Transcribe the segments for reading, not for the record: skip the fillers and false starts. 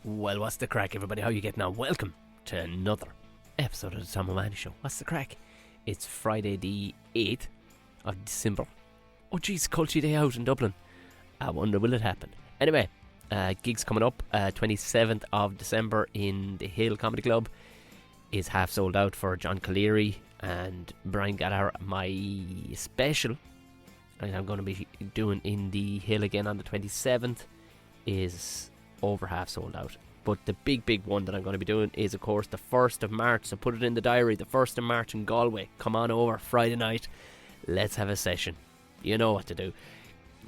Well, what's the crack, everybody? How you getting on? Welcome to another episode of the Tom O'Mahony Show. What's the crack? It's Friday the 8th of December. Oh jeez, Culture Day out in Dublin. I wonder will it happen. Anyway, gigs coming up. 27th of December in the Hill Comedy Club is half sold out for John Calleary and Brian Gallagher. My special, and I'm going to be doing in the Hill again on the 27th, is over half sold out. But the big one that I'm going to be doing is, of course, the 1st of March. So put it in the diary, the 1st of March in Galway. Come on over Friday night. Let's have a session. You know what to do.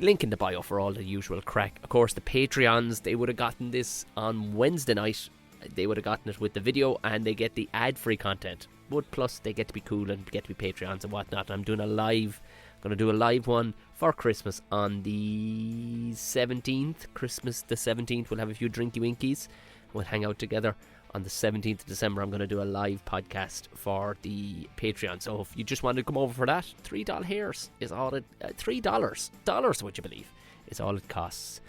Link in the bio for all the usual crack. Of course, the Patreons, they would have gotten this on Wednesday night. They would have gotten it with the video, and they get the ad-free content. But plus, they get to be cool and get to be Patreons and whatnot. I'm doing a live, going to do a live one for Christmas on the 17th. Christmas the 17th. We'll have a few drinky winkies. We'll hang out together on the 17th of December. I'm going to do a live podcast for the Patreon. So if you just want to come over for that, $3 hairs is all it. $3, would you believe, is all it costs.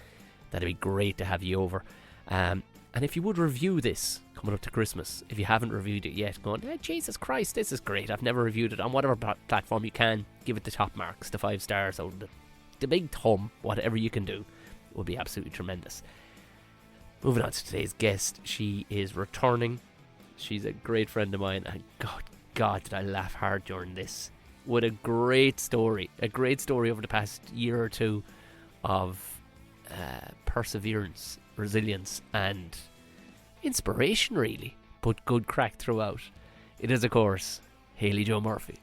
That'd be great to have you over. And if you would review this coming up to Christmas, if you haven't reviewed it yet, going, Jesus Christ, this is great. I've never reviewed it on whatever platform you can. Give it the top marks, the 5 stars, or the big thumb, whatever you can do, would be absolutely tremendous. Moving on to today's guest, she is returning. She's a great friend of mine, and God, did I laugh hard during this. What a great story over the past year or two of perseverance, resilience, and inspiration, really, but good crack throughout. It is, of course, Hayley Jo Murphy.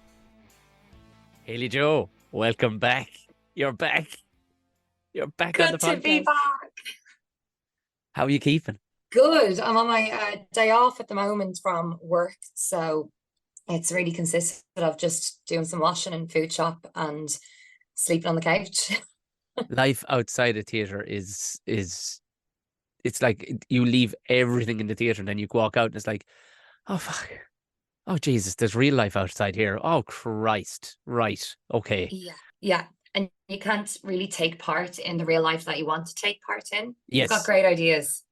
Hayley Jo, welcome back. You're back on the podcast. Good to be back. How are you keeping? Good. I'm on my day off at the moment from work, so it's really consistent of just doing some washing and food shop and sleeping on the couch. Life outside a theatre is it's like you leave everything in the theatre and then you walk out and it's like, oh fuck, oh Jesus, there's real life outside here. Oh Christ, right, okay. Yeah. And you can't really take part in the real life that you want to take part in. Yes. You've got great ideas.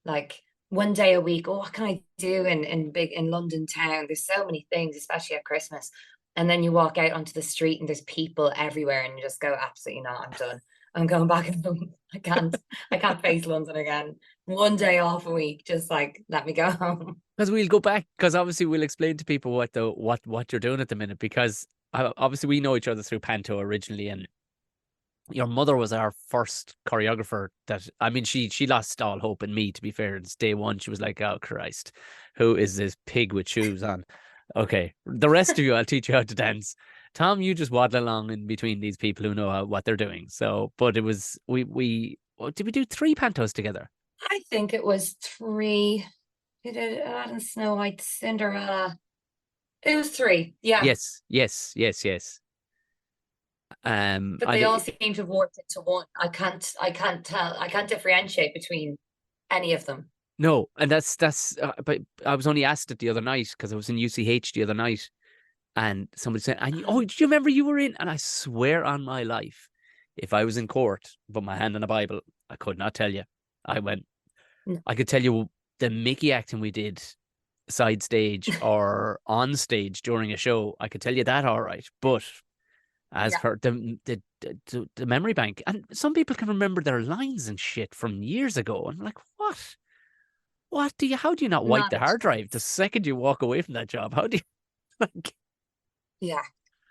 Like one day a week, what can I do in London town? There's so many things, especially at Christmas. And then you walk out onto the street and there's people everywhere and you just go, absolutely not, I'm done. I'm going back home. I can't face London again. One day off a week, just like, let me go home. Because we'll go back, because obviously we'll explain to people what you're doing at the minute, because obviously we know each other through Panto originally, and your mother was our first choreographer that, I mean, she lost all hope in me, to be fair. It's day one. She was like, oh Christ, who is this pig with shoes on? Okay, the rest of you, I'll teach you how to dance. Tom, you just waddle along in between these people who know what they're doing. So, but it was, did we do 3 Pantos together? I think it was 3. We did Aladdin, Snow White, Cinderella. It was 3, yeah. Yes. But they all seem to have worked into one. I can't differentiate between any of them. No, and that's but I was only asked it the other night because I was in UCH the other night, and somebody said, "Do you remember you were in?" And I swear on my life, if I was in court, put my hand on a Bible, I could not tell you. I could tell you the Mickey acting we did side stage or on stage during a show. I could tell you that all right, but as for the memory bank, and some people can remember their lines and shit from years ago, and I'm like, what? How do you not wipe the hard drive the second you walk away from that job? How do you like? Yeah,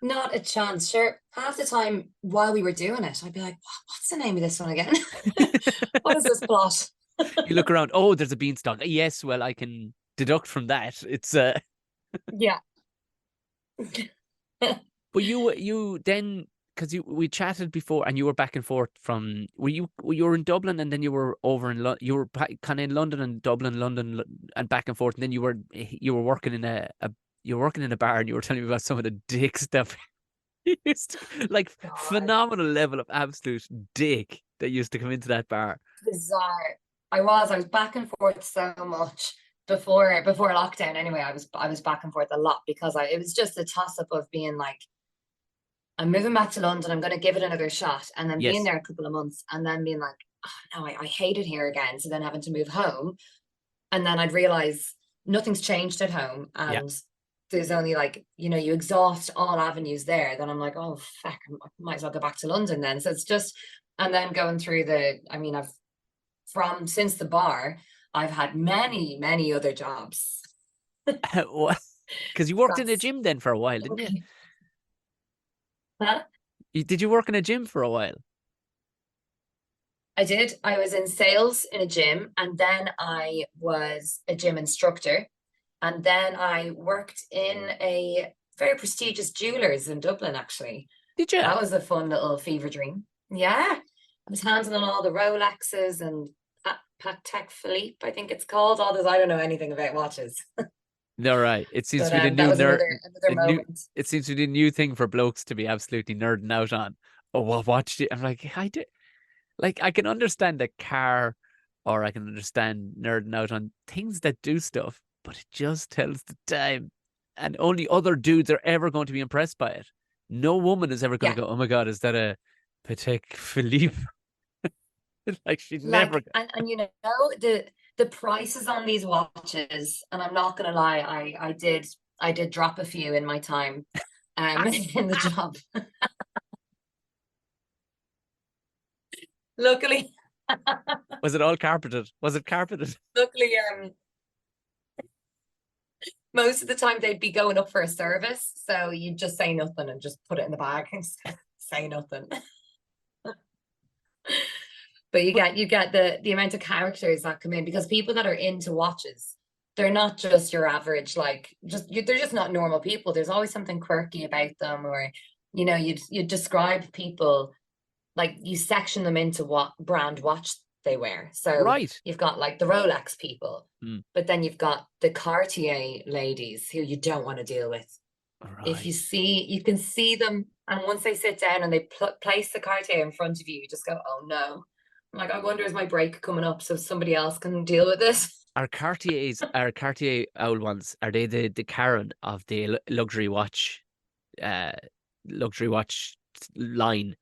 not a chance. Sure, half the time while we were doing it, I'd be like, what's the name of this one again? What is this plot? You look around, oh, there's a beanstalk. Yes, well, I can deduct from that. It's yeah. But you then, because we chatted before, and you were back and forth from, you were in Dublin, and then you were over in you were kind of in London and Dublin, London, and back and forth, and then you were working in a bar, and you were telling me about some of the dick stuff. Like phenomenal level of absolute dick that used to come into that bar. Bizarre. I was back and forth so much before lockdown. Anyway, I was back and forth a lot because it was just a toss up of being like, I'm moving back to London, I'm going to give it another shot, and then being there a couple of months and then being like, no, I hate it here again. So then having to move home, and then I'd realize nothing's changed at home, Yeah. and there's only like, you exhaust all avenues there. Then I'm like, oh fuck, I might as well go back to London then. So it's just, and then going through I mean, from since the bar, I've had many, many other jobs. Because you worked in a That's gym then for a while, didn't you? okay. Huh? Did you work in a gym for a while? I did. I was in sales in a gym, and then I was a gym instructor. And then I worked in a very prestigious jewelers in Dublin, actually. Did you? That was a fun little fever dream. Yeah. I was handling all the Rolexes and Patek Philippe, I think it's called. All this, I don't know anything about watches. No, right. It seems But to be the that new was nerd. another A new. moment. It seems to be the new thing for blokes to be absolutely nerding out on. Oh, well, watched it. I'm like, I do. Like, I can understand a car, or I can understand nerding out on things that do stuff, but it just tells the time, and only other dudes are ever going to be impressed by it. No woman is ever going Yeah. to go, "Oh my god, is that a Patek Philippe?" Like she'd never. Like, and the prices on these watches, and I'm not gonna lie, I did drop a few in my time in the job. Luckily, Was it all carpeted? Was it carpeted? luckily, most of the time they'd be going up for a service, so you just say nothing and just put it in the bag and say nothing. But you get the amount of characters that come in, because people that are into watches, they're not just your average, like, they're just not normal people. There's always something quirky about them, or you describe people, like, you section them into what brand watch they wear. So Right. you've got like the Rolex people, Hmm. but then you've got the Cartier ladies who you don't want to deal with. If Right. you can see them, and once they sit down and they place the Cartier in front of you, you just go, oh no. I'm like, I wonder, is my break coming up so somebody else can deal with this? Are Cartier old ones? Are they the Karen of the uh, luxury watch line?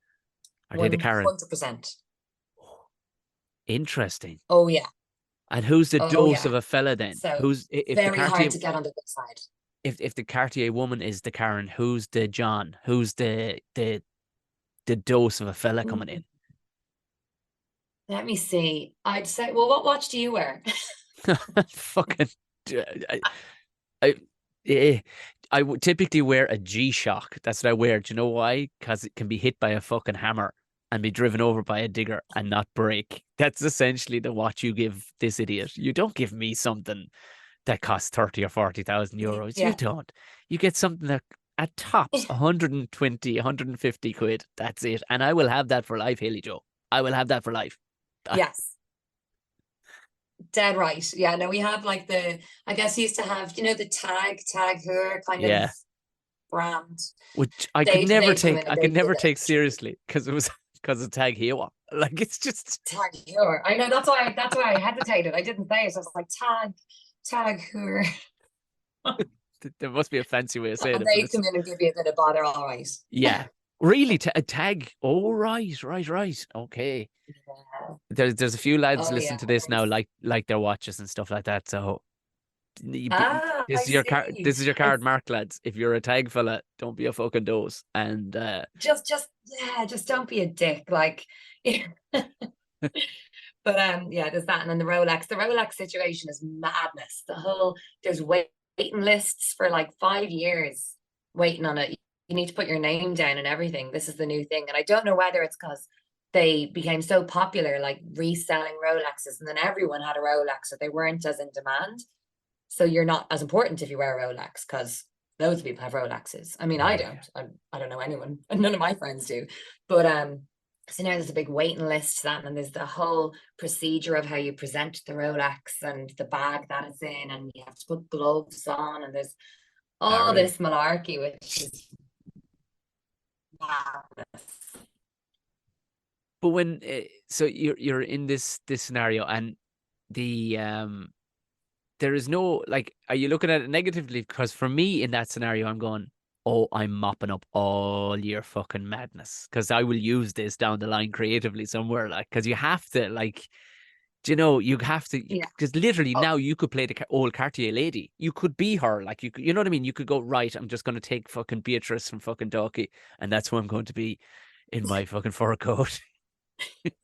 Are they the Karen? 100%. Interesting. Oh yeah. And who's the Oh dose yeah. of a fella then? So Who's if the very Cartier hard to get on the good side. if the Cartier woman is the Karen? Who's the John? Who's the dose of a fella coming in? Mm, Let me see. I'd say, well, what watch do you wear? Fucking. I, I, eh, I would typically wear a G-Shock. That's what I wear. Do you know why? Because it can be hit by a fucking hammer and be driven over by a digger and not break. That's essentially the watch you give this idiot. You don't give me something that costs 30 or 40,000 euros. You Yeah. don't. You get something that at tops 120, 150 quid. That's it. And I will have that for life, Hayley Jo. I will have that for life. Yes. Dead right. Yeah, no, we have like I guess you used to have, the tag Heuer kind of Yeah. brand. Which I could They'd never they'd come take. in I and could they did never it. take seriously because it was because of Tag Heuer. Like it's just Tag Heuer. I know, that's why I hesitated. I didn't say it. I was like, tag Heuer. there must be a fancy way of saying And it, but they'd it's come in and give you a bit of bother, all right. yeah. Really, a tag. Oh right, right. Okay. Yeah. There's a few lads Oh listen yeah. to this now, like their watches and stuff like that. So I this is your card. see. This is your I card, mark, lads. If you're a tag fella, don't be a fucking dose. And just yeah, just don't be a dick. Like, but yeah, there's that, and then the Rolex. The Rolex situation is madness. There's waiting lists for like 5 years waiting on it. You need to put your name down and everything. This is the new thing, and I don't know whether it's because they became so popular, like reselling Rolexes, and then everyone had a Rolex, so they weren't as in demand. So you're not as important if you wear a Rolex, because loads of people have Rolexes. I mean, I yeah, don't. I don't know anyone. None of my friends do. But so now there's a big waiting list to that, and there's the whole procedure of how you present the Rolex and the bag that it's in, and you have to put gloves on, and there's all Barry. this malarkey, which is madness. But when so you're in this scenario and the there is no like, are you looking at it negatively? Because for me in that scenario, I'm going, oh, I'm mopping up all your fucking madness because I will use this down the line creatively somewhere. Like, because you have to, like, do you know, you have to, Yeah. because literally Oh, now you could play the old Cartier lady. You could be her. Like, you know what I mean? You could go, right, I'm just going to take fucking Beatrice from fucking Dalkey, and that's who I'm going to be in my fucking fur coat.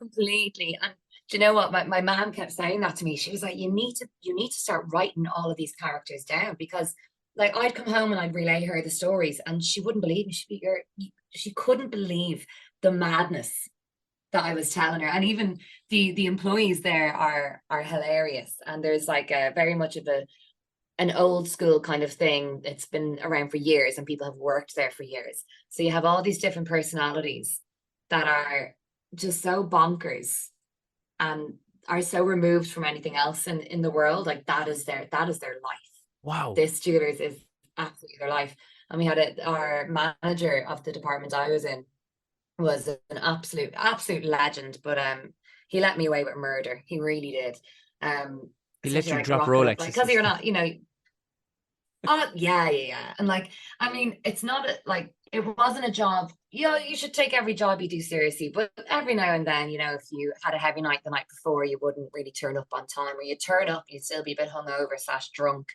completely. And do you know what? My mom kept saying that to me. She was like, you need to start writing all of these characters down because like I'd come home and I'd relay her the stories and she wouldn't believe me. She couldn't believe the madness that I was telling her. And even the employees there are hilarious. And there's like a very much of an old school kind of thing. It's been around for years and people have worked there for years. So you have all these different personalities that are just so bonkers and are so removed from anything else in the world. Like that is their life. Wow. This jewelers is absolutely their life. And we had our manager of the department I was in was an absolute legend, but he let me away with murder. He really did. He let Especially you like drop rocking up, like Rolexes because and you're stuff. not, oh yeah, yeah, yeah. And like, I mean, it's not like it wasn't a job. You should take every job you do seriously, but every now and then, if you had a heavy night the night before, you wouldn't really turn up on time, or you turn up, you'd still be a bit hungover slash drunk.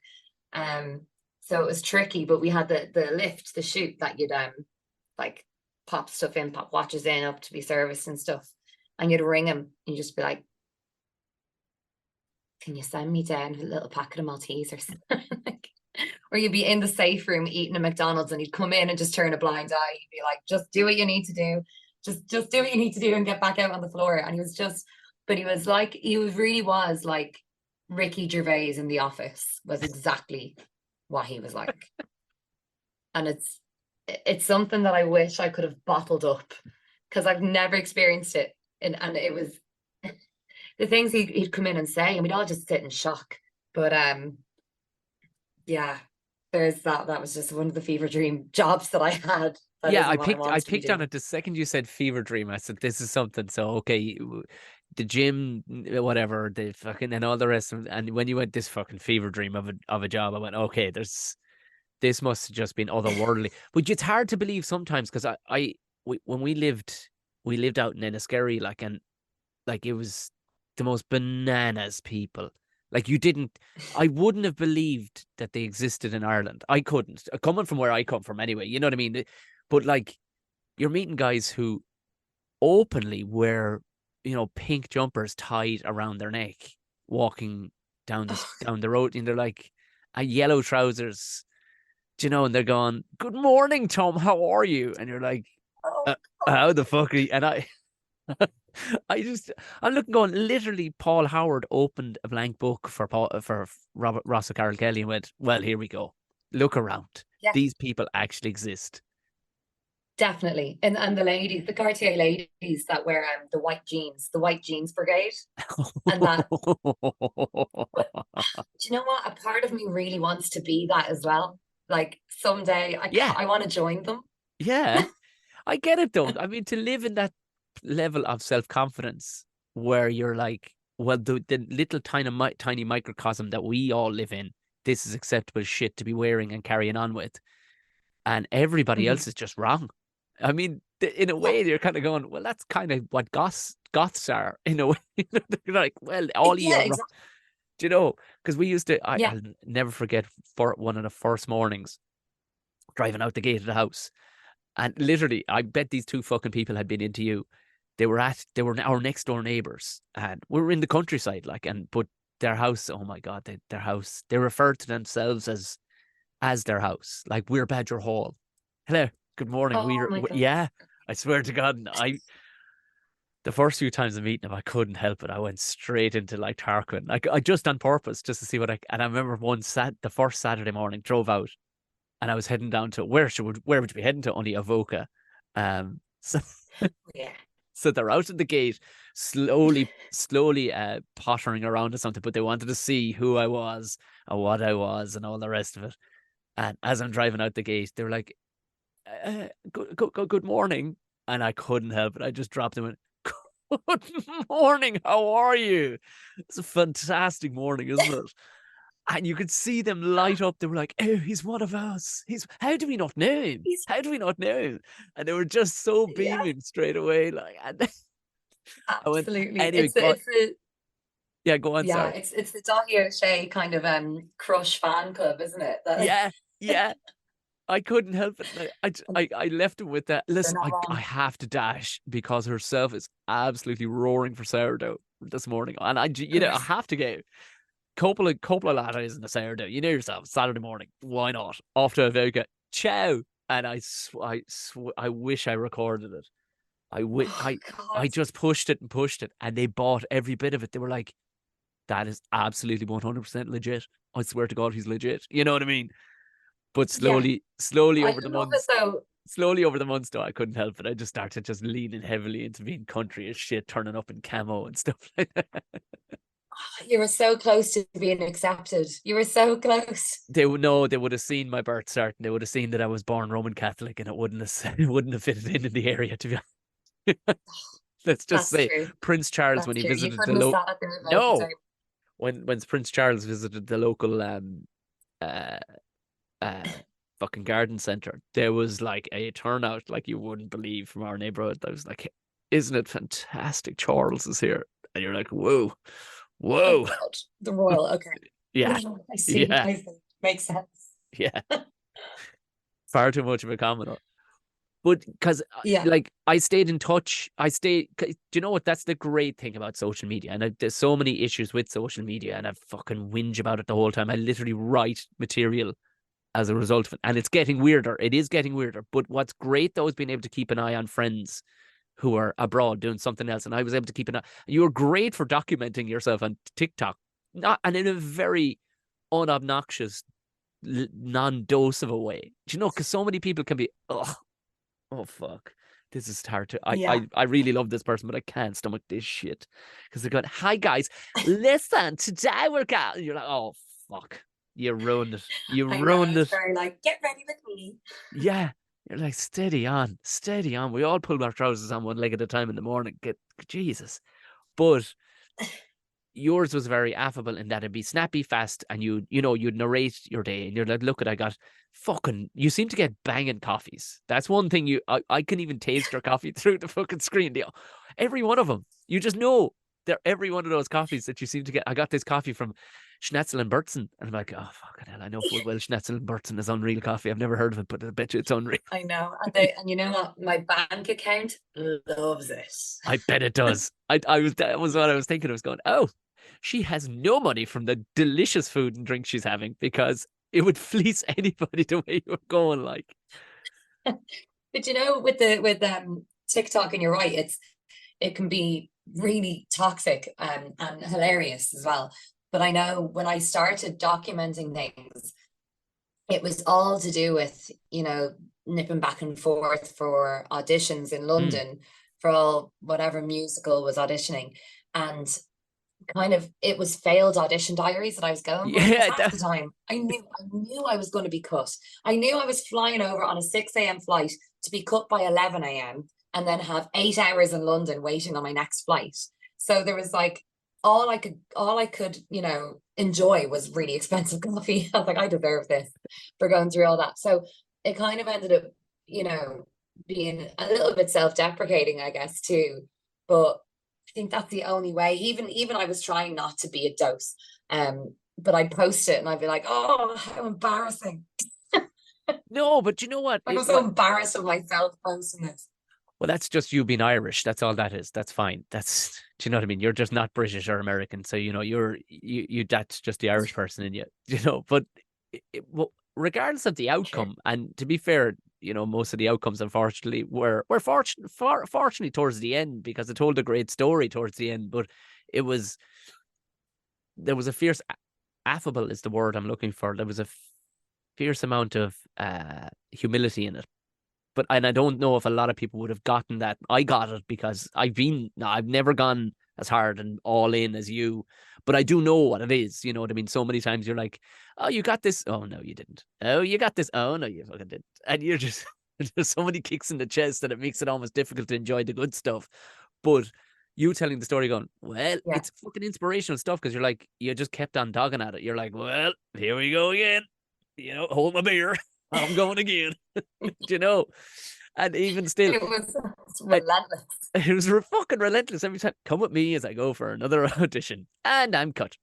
Um, so it was tricky, but we had the lift, the chute that you'd like pop stuff in, pop watches in up to be serviced and stuff. And you'd ring him and you'd just be like, can you send me down a little packet of Maltese or something? Like, or you'd be in the safe room eating a McDonald's and he'd come in and just turn a blind eye. He'd be like, just do what you need to do. Just do what you need to do and get back out on the floor. And he was like, really was like Ricky Gervais in The Office was exactly what he was like. And it's something that I wish I could have bottled up because I've never experienced it. And it was the things he'd come in and say, and we'd all just sit in shock. But yeah, there's that. That was just one of the fever dream jobs that I had. That Yeah, isn't I what I picked I want to be picked on doing. it the second you said fever dream. I said this is something. So okay, the gym, whatever, the fucking and all the rest of and when you went this fucking fever dream of a job, I went, okay, this must have just been otherworldly. But it's hard to believe sometimes because when we lived out in Enniskerry, like and like it was the most bananas people. Like I wouldn't have believed that they existed in Ireland. I couldn't. Coming from where I come from anyway, you know what I mean? But like you're meeting guys who openly wear, pink jumpers tied around their neck, walking down the road, and they're like yellow trousers, and they're going, "Good morning, Tom. How are you?" And you're like, Oh, "How the fuck are you?" And I just, I'm looking, going, literally, Paul Howard opened a blank book for Robert Ross Carroll Kelly and went, "Well, here we go. Look around. yeah, These people actually exist." definitely. And the ladies, the Cartier ladies that wear the white jeans brigade, and that. But do you know what? A part of me really wants to be that as well. Like someday, Yeah, I want to join them. yeah. I get it though. I mean, to live in that level of self confidence where you're like, well, the little tiny microcosm that we all live in, this is acceptable shit to be wearing and carrying on with, and everybody else Mhm. is just wrong. I mean, in a Yeah, way, you're kind of going, well, that's kind of what goths are in a way. They're like, well, all of you yeah, are wrong. exactly. Do you know? Because we used to, Yeah. I'll never forget for one of the first mornings driving out the gate of the house. And literally, I bet these two fucking people had been into you. They were our next door neighbors, and we were in the countryside, like, but their house. Oh my god, their house. They referred to themselves as their house, like we're Badger Hall. Hello, good morning. Oh my God. Yeah. I swear to God, the first few times I meeting him, I couldn't help it. I went straight into like Tarquin, like I just on purpose, just to see and I remember the first Saturday morning, drove out and I was heading down to where would you be heading to? Only Avoca. So Yeah. so they're out at the gate, slowly pottering around or something, but they wanted to see who I was and what I was and all the rest of it. And as I'm driving out the gate, they were like, good morning. And I couldn't help it. I just dropped them and good morning. How are you? It's a fantastic morning, isn't it? And you could see them light up. They were like, "Oh, he's one of us. How do we not know him? He's, How do we not know him?" And they were just so yeah, beaming straight away. Like, and I went, absolutely. anyway, go on. It's the Yeah, go on. yeah, Sorry. it's the Dottie O'Shea kind of crush fan club, isn't it? That Yeah, yeah. I couldn't help it. Like, I left him with that. they're Listen, not I wrong. have to dash because herself is absolutely roaring for sourdough this morning, and I have to go. Couple of lattes in the sourdough. You know yourself, Saturday morning. Why not? Off to Avoca. Ciao. And I wish I recorded it. Oh I God. just pushed it and pushed it, and they bought every bit of it. They were like, "That is absolutely 100% legit. I swear to God, he's legit." You know what I mean? But Yeah, slowly I over the love it months, though. though, I couldn't help it. I just started just leaning heavily into being country as shit, turning up in camo and stuff like that. You were so close to being accepted. You were so close. They would know. They would have seen my birth cert, and they would have seen that I was born Roman Catholic, and it wouldn't have it wouldn't have fitted in the area. To be honest, let's just That's say true. Prince Charles when That's he true. You visited the couldn't have local. sat at the voting No, table. when Prince Charles visited the local uh uh fucking garden center, there was like a turnout like you wouldn't believe from our neighborhood. I was like, "Isn't it fantastic? Charles is here," and you're like, "Whoa, Oh whoa, God, the royal. Okay. yeah, I see. yeah, I see. Makes sense. yeah." Far too much of a comment. But because Yeah. like I stayed in touch, do you know what? That's the great thing about social media. And there's so many issues with social media, and I fucking whinge about it the whole time. I literally write material as a result of it, and it's getting weirder. It is getting weirder. But what's great though is being able to keep an eye on friends who are abroad doing something else, and I was able to keep an eye. You were great for documenting yourself on TikTok, not and in a very unobnoxious, non-dose of a way. Do you know? Because so many people can be, oh fuck, this is hard to. Yeah. I really love this person, but I can't stomach this shit because they're going, "Hi guys, listen, today we're going." And you're like, "Oh fuck, you ruined it. You I know. ruined It's it." very like, get ready with me. Yeah, you're like, steady on, steady on. We all pull our trousers on one leg at a time in the morning. Get Jesus, but yours was very affable in that it'd be snappy, fast, and you'd narrate your day, and you're like, "Look, I got fucking." You seem to get banging coffees. That's one thing I can even taste your coffee through the fucking screen. Every one of them, you just know they're every one of those coffees that you seem to get. I got this coffee from Schnetzel and Burtson, and I'm like, "Oh fucking hell, I know full well Schnetzel and Burtson is unreal coffee. I've never heard of it, but I bet you it's unreal." I know. And you know what? My bank account loves it. I bet it does. That was what I was thinking. I was going, "Oh, she has no money from the delicious food and drink she's having because it would fleece anybody the way you were going." Like, But you know, with TikTok, and you're right, it can be really toxic and hilarious as well. But I know when I started documenting things, it was all to do with, nipping back and forth for auditions in mm, London for all whatever musical was auditioning. And kind of it was failed audition diaries that I was going by because yeah, half the time I knew I was going to be cut. I knew I was flying over on a 6 a.m. flight to be cut by 11 a.m. and then have 8 hours in London waiting on my next flight. So there was like all I could, enjoy was really expensive coffee. I was like, I deserve this for going through all that. So it kind of ended up, you know, being a little bit self-deprecating, I guess, too. But I think that's the only way. Even I was trying not to be a dose. But I'd post it and I'd be like, oh, how embarrassing. no, but you know what? Like I'm so embarrassed of myself posting this. Well, that's just you being Irish. That's all that is. That's fine. Do you know what I mean? You're just not British or American, so that's just the Irish person in you. But well, regardless of the True. outcome, and to be fair, most of the outcomes, unfortunately, were fortunately towards the end because it told a great story towards the end. But it was there was a fierce affable is the word I'm looking for. There was a fierce amount of humility in it, and I don't know if a lot of people would have gotten that. I got it because I've never gone as hard and all in as you, but I do know what it is. You know what I mean? So many times you're like, "Oh, you got this. Oh no, you didn't. Oh, you got this. Oh no, you fucking didn't." And you're just there's so many kicks in the chest that it makes it almost difficult to enjoy the good stuff. But you telling the story going, well, Yeah. it's fucking inspirational stuff because you're like, you just kept on dogging at it. You're like, well, here we go again. Hold my beer. I'm going again. you know? And even still, It's I, relentless. it was fucking relentless every time. Come with me as I go for another audition. And I'm cut.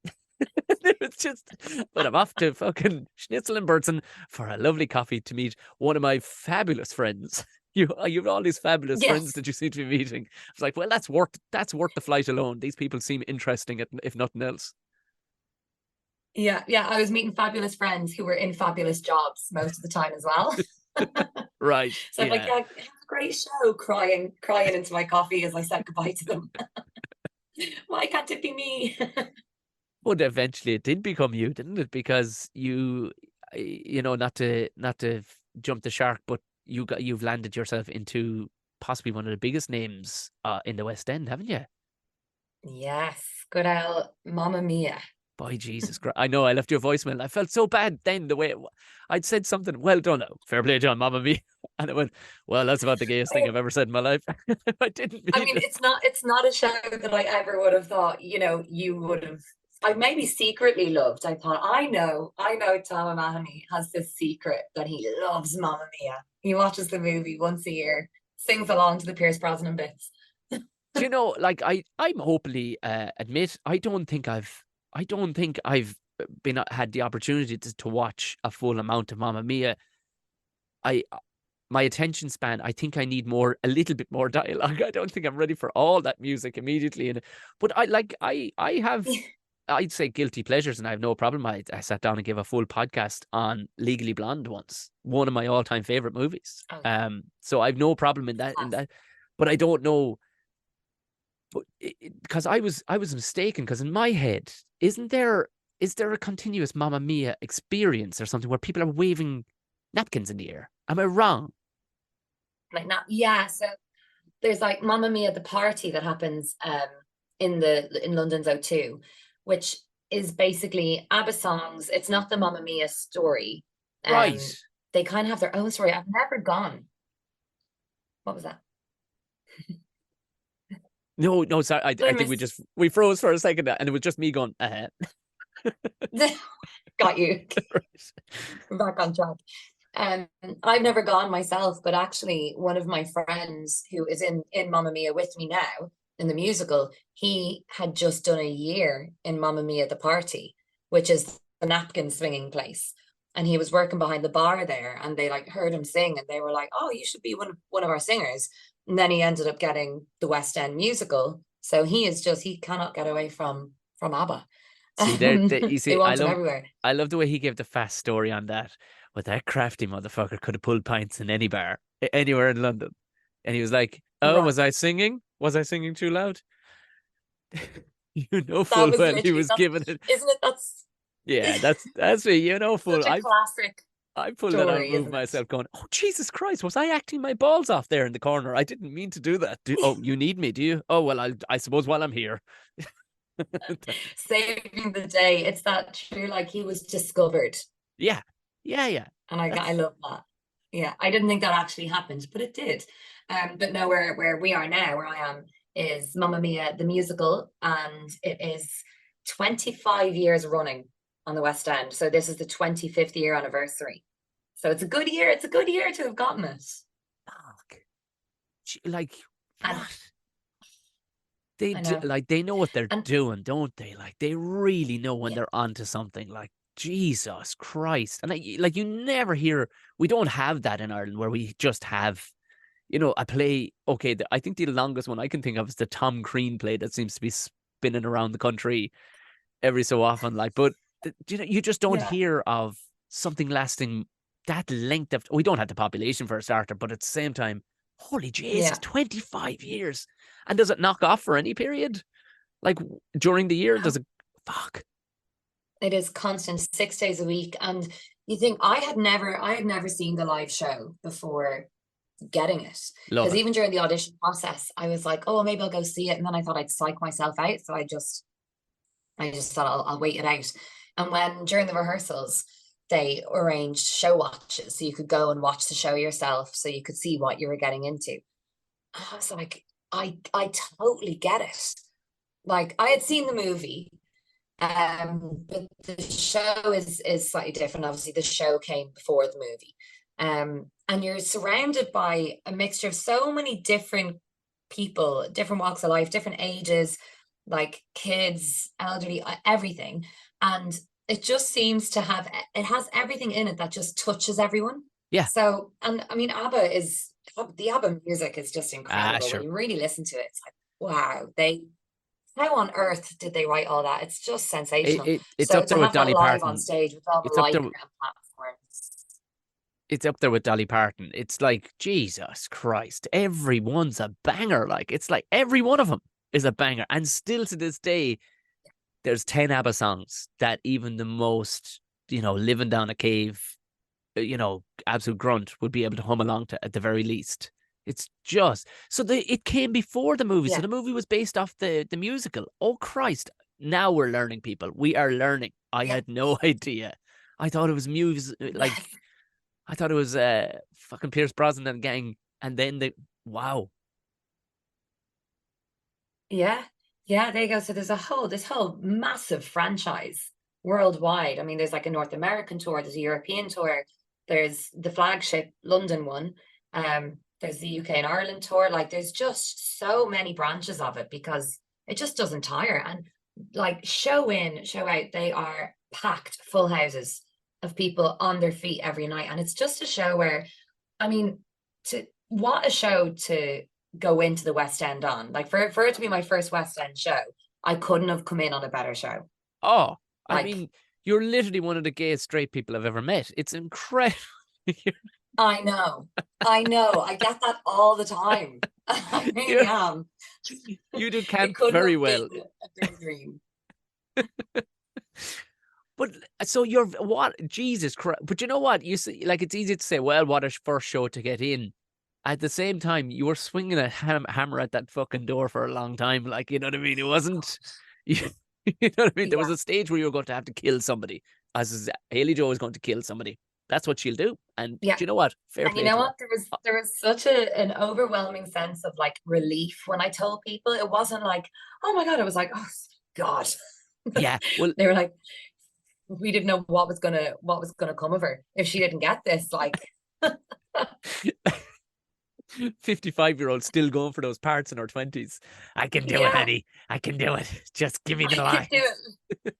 It was just, but I'm off to fucking Schnitzel and Burton for a lovely coffee to meet one of my fabulous friends. You've all these fabulous friends Yes. that you seem to be meeting. It's like, well, that's worth the flight alone. These people seem interesting, if nothing else. Yeah. Yeah. I was meeting fabulous friends who were in fabulous jobs most of the time as well. Right? So I'm like, Yeah. yeah, have a great show, crying into my coffee as I said goodbye to them. Why can't it be me? But eventually, it did become you, didn't it? Because not to jump the shark, but you've landed yourself into possibly one of the biggest names in the West End, haven't you? Yes, good old Mamma Mia. By Jesus Christ. I know I left you a voicemail. I felt so bad then the way I'd said something, well done now. Fair play, John, Mamma Mia. And it went, well, that's about the gayest thing I've ever said in my life. I didn't I mean mean, it. it's not a show that I ever would have thought, you would have. I maybe secretly loved. I thought, I know Tom O'Mahony has this secret that he loves Mamma Mia. He watches the movie once a year, sings along to the Pierce Brosnan bits. Do you know, like I'm openly admit, I don't think I've been had the opportunity to watch a full amount of Mamma Mia. I My attention span, I think I need a little bit more dialogue. I don't think I'm ready for all that music immediately. But I have, I'd say guilty pleasures, and I have no problem. I sat down and gave a full podcast on Legally Blonde once, one of my all time favorite movies. Oh yeah, So I've no problem in that. class. But I don't know, but because I was mistaken. Because in my head, is there a continuous Mamma Mia experience or something where people are waving napkins in the air? Am I wrong? Like not, yeah. So there's like Mamma Mia, the party that happens in London's O2, which is basically ABBA songs. It's not the Mamma Mia story. Right. They kind of have their own story. I've never gone. What was that? No, no, sorry. I I think we missed. just we froze for a second, and it was just me going, Got you. Right. We're back on track. Um, I've never gone myself, but actually, one of my friends who is in Mamma Mia with me now in the musical, he had just done a year in Mamma Mia the party, which is the napkin swinging place, and he was working behind the bar there, and they like heard him sing, and they were like, "Oh, you should be one of our singers." And then he ended up getting the West End musical, so he cannot get away from ABBA. See you They see, want him everywhere. I love the way he gave the fast story on that. But that crafty motherfucker could have pulled pints in any bar, anywhere in London, and he was like, "Oh, was Right. I singing? Was I singing too loud?" You know That full was well he literally was that's giving it. isn't it? That's Yeah, that's me. You know full. such a classic I pulled that out and story, moved isn't it? myself, going, "Oh Jesus Christ, was I acting my balls off there in the corner? I didn't mean to do that. Oh, you need me, do you? Oh well, I suppose while I'm here." Saving the day. It's that true, like he was discovered. Yeah, yeah, yeah. And I That's love that. Yeah, I didn't think that actually happened, but it did. But no, where we are now, where I am, is Mamma Mia the musical, and it is 25 years running on the West End. So this is the 25th year anniversary. So it's a good year. It's a good year to have gotten it. fuck. Like And what? They I do, know. like they know what they're And doing, don't they? Like they really know when yeah, they're onto something. Like Jesus Christ, and like you never hear. We don't have that in Ireland where we just have, a play. Okay, I think the longest one I can think of is the Tom Crean play that seems to be spinning around the country every so often. Like, but you just don't yeah, hear of something lasting that length of. We don't have the population for a starter, but at the same time, holy Jesus, yeah. 25 years, and does it knock off for any period? Like during the year, does No, it? Fuck, it is constant 6 days a week. And you think I had never seen the live show before getting it. love Because it. even during the audition process, I was like, oh, maybe I'll go see it. And then I thought I'd psych myself out. So I just thought I'll wait it out. And when during the rehearsals, they arranged show watches. So you could go and watch the show yourself so you could see what you were getting into. I was like, I totally get it. Like I had seen the movie, but the show is slightly different. Obviously, the show came before the movie. And you're surrounded by a mixture of so many different people, different walks of life, different ages, like kids, elderly, everything. And it just seems to have, it has everything in it that just touches everyone. Yeah. So, and I mean, the ABBA music is just Ah, incredible. When sure. you really listen to it, it's like, wow, how on earth did they write all that? It's just sensational. It's So up to there with have that Dolly live on Parton. stage with all the It's up lighting there. and platforms. It's up there with Dolly Parton. It's like, Jesus Christ, everyone's a banger. Like, it's like every one of them is a banger. And still to this day, there's 10 ABBA songs that even the most, living down a cave, absolute grunt would be able to hum along to at the very least. It's just so it came before the movie. So Yeah. the movie was based off the musical. Oh Christ. Now we're learning, people. We are learning. I Yeah. had no idea. I thought it was music, like Yes. I thought it was fucking Pierce Brosnan and gang, and then wow. Yeah. Yeah, there you go. So there's this whole massive franchise worldwide. I mean, there's like a North American tour, there's a European tour, there's the flagship London one, there's the UK and Ireland tour. Like there's just so many branches of it because it just doesn't tire. And like show in, show out, they are packed full houses of people on their feet every night. And it's just a show where, I mean, what a show to go into the West End on. Like for it to be my first West End show, I couldn't have come in on a better show. Oh, I Like mean, you're literally one of the gayest straight people I've ever met. It's incredible. I know, I know, I get that all the time. I really you am. you do It camp couldn't very have been well. a bigger dream. But so you're what? Jesus Christ! But you know what? You see, like it's easy to say, well, what a first show to get in. At the same time, you were swinging a hammer at that fucking door for a long time. Like, you know what I mean? It wasn't, you, you know what I mean? There was Yeah, a stage where you were going to have to kill somebody, as Hayley Jo is going to kill somebody. That's what she'll do. And yeah. do you know what? Fair And you play know to her. what? There was such an overwhelming sense of like relief when I told people. It wasn't like, oh my God, it was like, oh God. Yeah. Well, They were like, we didn't know what was gonna come of her if she didn't get this. Like 55-year-old still going for those parts in her 20s. I can do it, yeah, honey. I can do it. Just give me I the could do lines. it.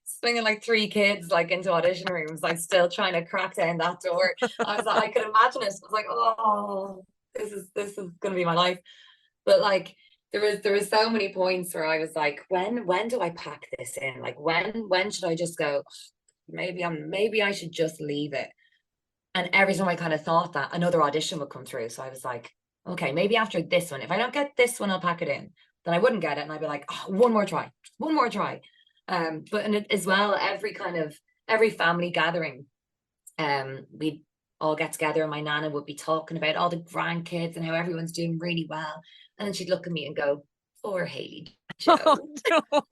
Swinging like three kids like into audition rooms, like still trying to crack down that door. I was like, I could imagine it. I was like, oh, this is gonna be my life. But like there was so many points where I was like, when do I pack this in? Like when should I just go? Maybe I should just leave it. And every time I kind of thought that, another audition would come through. So I was like, okay, maybe after this one, if I don't get this one, I'll pack it in. Then I wouldn't get it. And I'd be like, oh, one more try, one more try. But and it, as well, every family gathering, we'd all get together and my nana would be talking about all the grandkids and how everyone's doing really well. And then she'd look at me and go, poor Hayley Oh, Jo. no.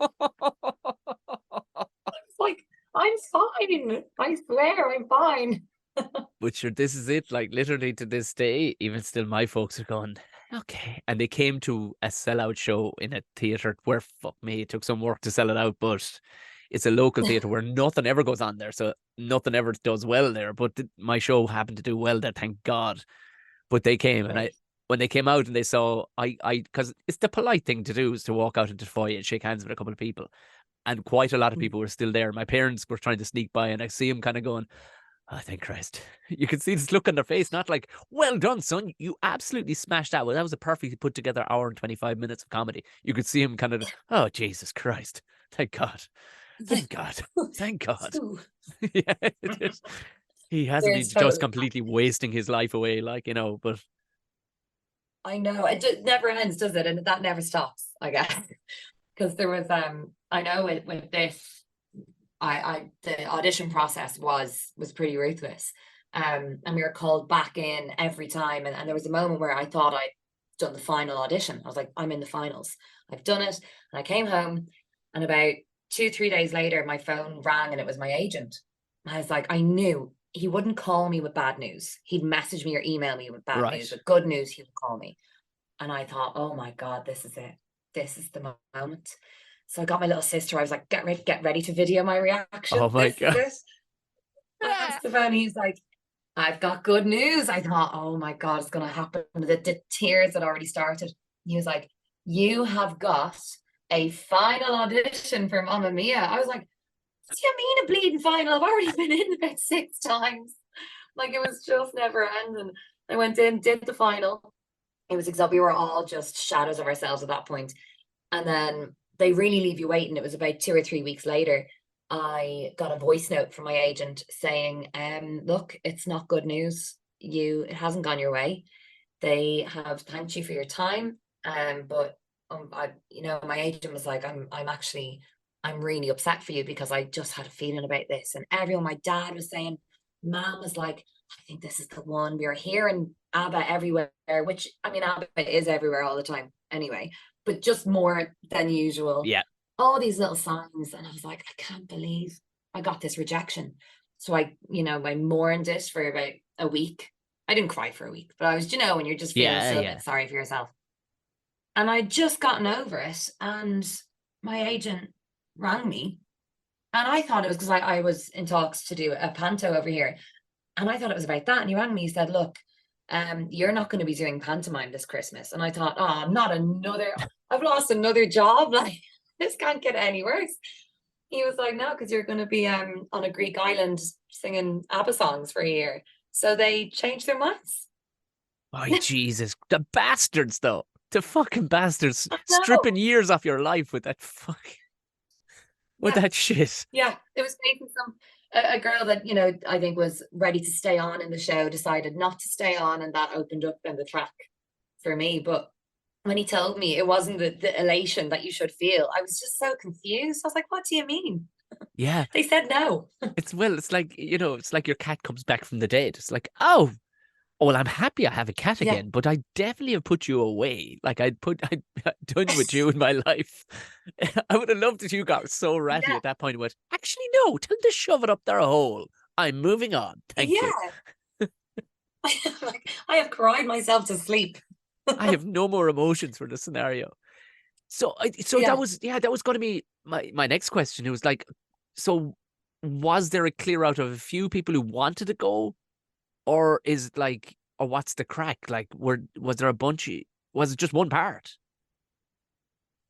It's like, I'm fine. I swear I'm fine. But sure, this is it. Like literally to this day, even still, my folks are going, okay. And they came to a sellout show in a theater where, fuck me, it took some work to sell it out, but it's a local theater where nothing ever goes on there. So nothing ever does well there. But my show happened to do well there, thank God. But they came, and Right. when they came out and they saw, because it's the polite thing to do is to walk out into the foyer and shake hands with a couple of people. And quite a lot of people were still there. My parents were trying to sneak by, and I see them kind of going, oh, thank Christ. You can see this look on their face, not like, well done, son. You absolutely smashed that. Well, that was a perfectly put together hour and 25 minutes of comedy. You could see him kind of, oh, Jesus Christ. Thank God. Thank God. Thank God. Yeah, he hasn't been There's just totally. completely wasting his life away, like, but I know it never ends, does it? And that never stops, I guess. Because there was I know with this, I the audition process was pretty ruthless. And we were called back in every time. And there was a moment where I thought I'd done the final audition. I was like, I'm in the finals. I've done it. And I came home and about 2, 3 days later, my phone rang and it was my agent. And I was like, I knew he wouldn't call me with bad news. He'd message me or email me with bad news. right. With good news, he would call me. And I thought, oh my God, this is it. This is the moment. So I got my little sister. I was like, get ready to video my Oh reaction. my This is God. it. I answered the phone. He's like, I've got good news. I thought, oh my God, it's going to happen. The tears had already started. He was like, you have got a final audition for Mamma Mia. I was like, what do you mean a bleeding final? I've already been in about 6 times. Like it was just never ending. I went in, did the final. It was exactly, we were all just shadows of ourselves at that point. And then they really leave you waiting. It was about 2 or 3 weeks later. I got a voice note from my agent saying, look, it's not good news. It hasn't gone your way. They have thanked you for your time. But my agent was like, I'm really upset for you because I just had a feeling about this. And everyone, my dad was saying, Mom was like, I think this is the one. We are hearing ABBA everywhere, which I mean, ABBA is everywhere all the time anyway, but just more than usual. Yeah. All these little signs. And I was like, I can't believe I got this rejection. So I mourned it for about a week. I didn't cry for a week, but I was, when you're just feeling Yeah, so a yeah. bit sorry for yourself. And I'd just gotten over it. And my agent rang me. And I thought it was because I was in talks to do a panto over here. And I thought it was about that. And he rang me, he said, look, you're not going to be doing pantomime this Christmas. And I thought, oh, I've lost another job. Like, this can't get any worse. He was like, no, because you're going to be on a Greek island singing ABBA songs for a year. So they changed their minds. Oh, Jesus. The bastards, though. The fucking bastards stripping No. years off your life with that with Yeah. that shit. Yeah. It was making a girl that, I think was ready to stay on in the show, decided not to stay on. And that opened up then the track for me. But when he told me it wasn't the elation that you should feel, I was just so confused. I was like, what do you mean? Yeah. They said no. It's like, it's like your cat comes back from the dead. It's like, oh, well, I'm happy I have a cat Yeah. again, but I definitely have put you away. Like I'd done with you in my life. I would have loved if you got so ratty Yeah. at that point and went, actually, no, tell them to shove it up their hole. I'm moving on. Thank you. Yeah. Like, I have cried myself to sleep. I have no more emotions for the scenario. So Yeah. that was going to be my next question. It was like, so was there a clear out of a few people who wanted to go, or is it like, or what's the crack? Like, was there a bunch? Was it just one part?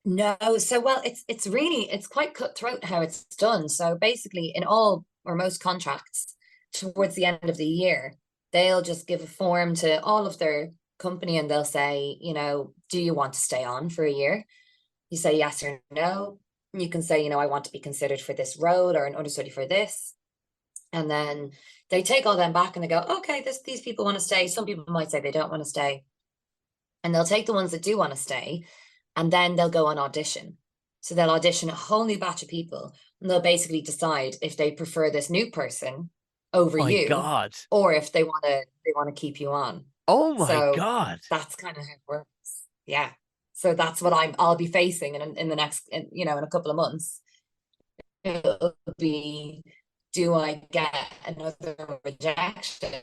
No, so well, it's quite cutthroat how it's done. So basically, in all or most contracts, towards the end of the year, they'll just give a form to all of their company and they'll say, do you want to stay on for a year? You say yes or no. You can say, I want to be considered for this role or an understudy for this. And then they take all them back and they go, okay, these people want to stay. Some people might say they don't want to stay. And they'll take the ones that do want to stay and then they'll go on audition. So they'll audition a whole new batch of people and they'll basically decide if they prefer this new person over My you God. or if they want to keep you on. Oh my So God. that's kind of how it works. Yeah. So that's what I'll be facing in the next, in a couple of months. It'll be, do I get another rejection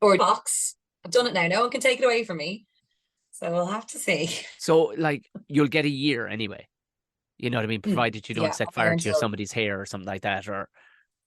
or box? I've done it now. No one can take it away from me. So we'll have to see. So like you'll get a year anyway. You know what I mean? Provided you don't Yeah, set I'm there fire to until somebody's hair or something like that, or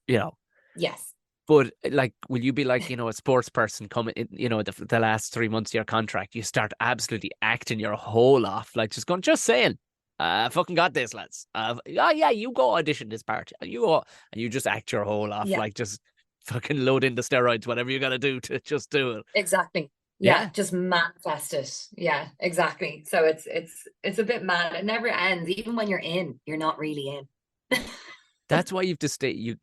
you know. yes. But like, will you be like, a sports person coming in, the last 3 months of your contract, you start absolutely acting your whole off, like just saying, I fucking got this, lads. Oh yeah, you go audition this part. You go and you just act your whole off, Yeah, like just fucking load in the steroids, whatever you gotta do to just do it. exactly. Yeah, Yeah. just manifest it. Yeah, exactly. So it's a bit mad. It never ends. Even when you're in, you're not really in. That's why you've to stay.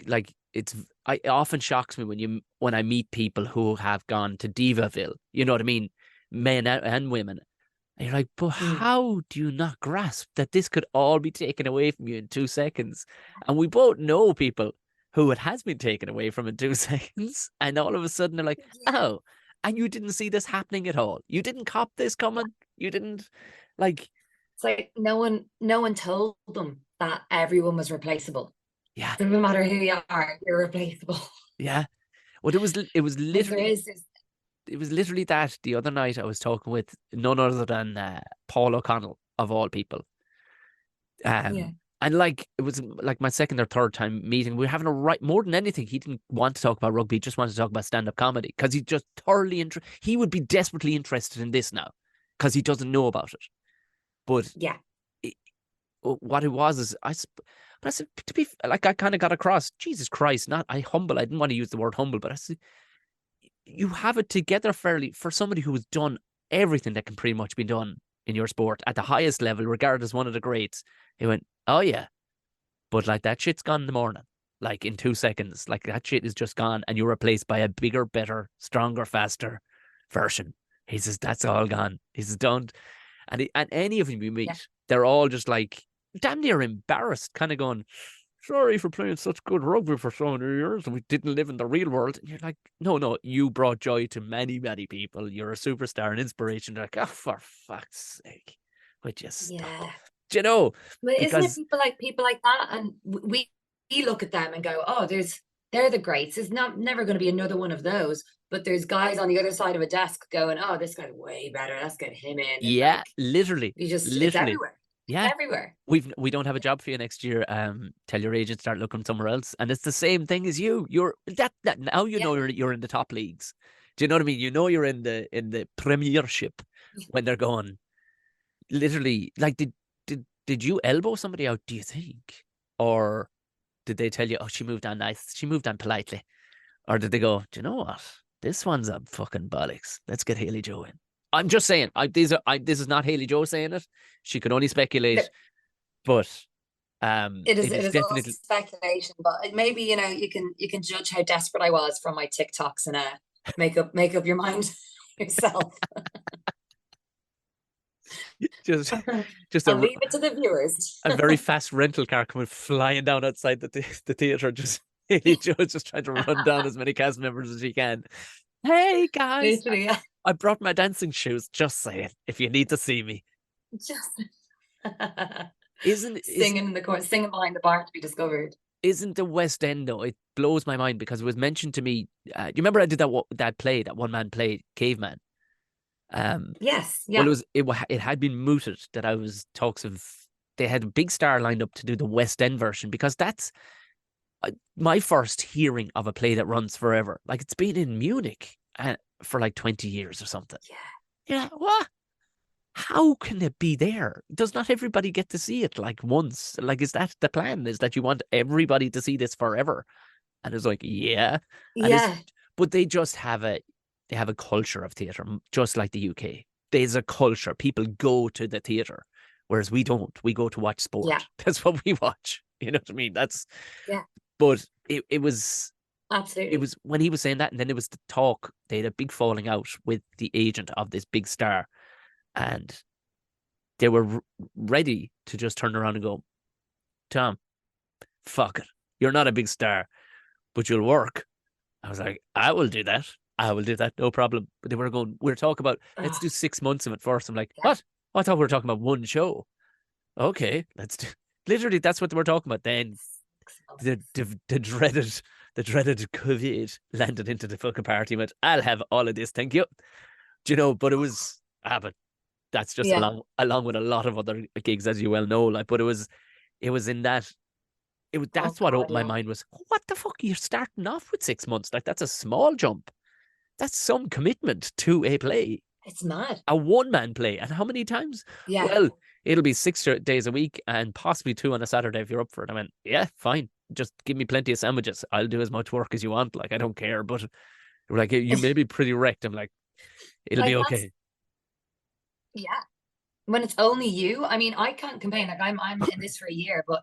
It often shocks me when I meet people who have gone to Divaville. You know what I mean, men and women. And you're like, but Mm. how do you not grasp that this could all be taken away from you in 2 seconds? And we both know people who it has been taken away from in 2 seconds, and all of a sudden they're like, Yeah. oh, and you didn't see this happening at all. You didn't cop this coming. You didn't like, It's like no one told them that everyone was replaceable. yeah, No matter who you are, you're replaceable. yeah. Well, it was Because there literally is this. it was literally that the other night I was talking with none other than Paul O'Connell of all people. Yeah. And like it was like my second or third time meeting. We were having a right more than anything. He didn't want to talk about rugby; he just wanted to talk about stand-up comedy because he just thoroughly he would be desperately interested in this now because he doesn't know about it. But Yeah. it, what it was is but I said to be like I kind of got across. Jesus Christ, not I humble. I didn't want to use the word humble, but I said you have it together fairly for somebody who has done everything that can pretty much be done in your sport at the highest level, regarded as one of the greats. He went, oh yeah, but like that shit's gone in the morning, like in 2 seconds, like that shit is just gone, and you're replaced by a bigger, better, stronger, faster version. He says that's all gone. He says don't, and any of them you Yeah. meet, they're all just like damn near embarrassed, kind of going, sorry for playing such good rugby for so many years and we didn't live in the real world. And you're like, no, no, you brought joy to many, many people. You're a superstar and inspiration. They're like, oh, for fuck's sake, would you Yeah. stop? Do you know? But isn't it Because, people like that? And we look at them and go, oh, they're the greats. There's not never going to be another one of those. But there's guys on the other side of a desk going, oh, this guy's way better. Let's get him in. And yeah, like literally, it's literally. everywhere. It's Yeah, everywhere. we don't have a job for you next year. Tell your agent start looking somewhere else, and it's the same thing as you. You're that now you Yeah. know you're in the top leagues. Do you know what I mean? You know you're in the Premiership when they're going literally. Like did you elbow somebody out? Do you think, or did they tell you? Oh, she moved on nice. She moved on politely, or did they go? Do you know what? This one's a fucking bollocks. Let's get Hayley Jo in. I'm just saying. This is not Hayley Jo saying it. She can only No, speculate, but it it is is all definitely speculation, but maybe you can judge how desperate I was from my TikToks and make up your mind yourself. just just I'll leave it to the viewers. a very fast rental car coming flying down outside the theater. Just Haley Joe's just trying to run down as many cast members as she can. Hey guys, Literally, yeah. I brought my dancing shoes. Just saying, if you need to see me, Just isn't isn't singing in the corner, singing behind the bar to be discovered. isn't the West End though? It blows my mind because it was mentioned to me. You remember I did that play, that one man play, Caveman. Yes, Well, yeah, it had been mooted that I was talks of they had a big star lined up to do the West End version because that's my first hearing of a play that runs forever. Like it's been in Munich for like 20 years or something. yeah, Yeah, what? How can it be there? Does not everybody get to see it like once? Like, is that the plan? Is that you want everybody to see this forever? And it's like, yeah. And it's, yeah, but they have a culture of theatre, just like the UK. There's a culture. People go to the theatre, whereas we don't. We go to watch yeah, sport. That's what we watch. You know what I mean? yeah, But it absolutely. was when he was saying that, and then there was the talk. They had a big falling out with the agent of this big star, and they were ready to just turn around and go, Tom, fuck it. You're not a big star, but you'll work. I was like, I will do that. I will do that. No problem. But they were going, we're talking about, let's Oh, do 6 months of it first. I'm like, yeah, what? I thought we were talking about one show. Okay, let's do. Literally, that's what they were talking about. Then 6 months. the dreaded COVID landed into the fucking party and went, I'll have all of this, thank you. Do you know, but it was but that's just Yeah. along with a lot of other gigs, as you well know. Like, but it was in that Oh that's what God, opened my yeah. mind was what the fuck you're starting off with 6 months? Like that's a small jump. That's some commitment to a play, It's mad. a one man play. And how many times? Yeah, Well, it'll be 6 days a week and possibly 2 on a Saturday if you're up for it. I went, yeah, fine. Just give me plenty of sandwiches. I'll do as much work as you want. Like, I don't care. But we're like, you may be pretty wrecked. I'm like, it'll be like that's okay. yeah. When it's only you, I mean, I can't complain. Like I'm in this for a year, but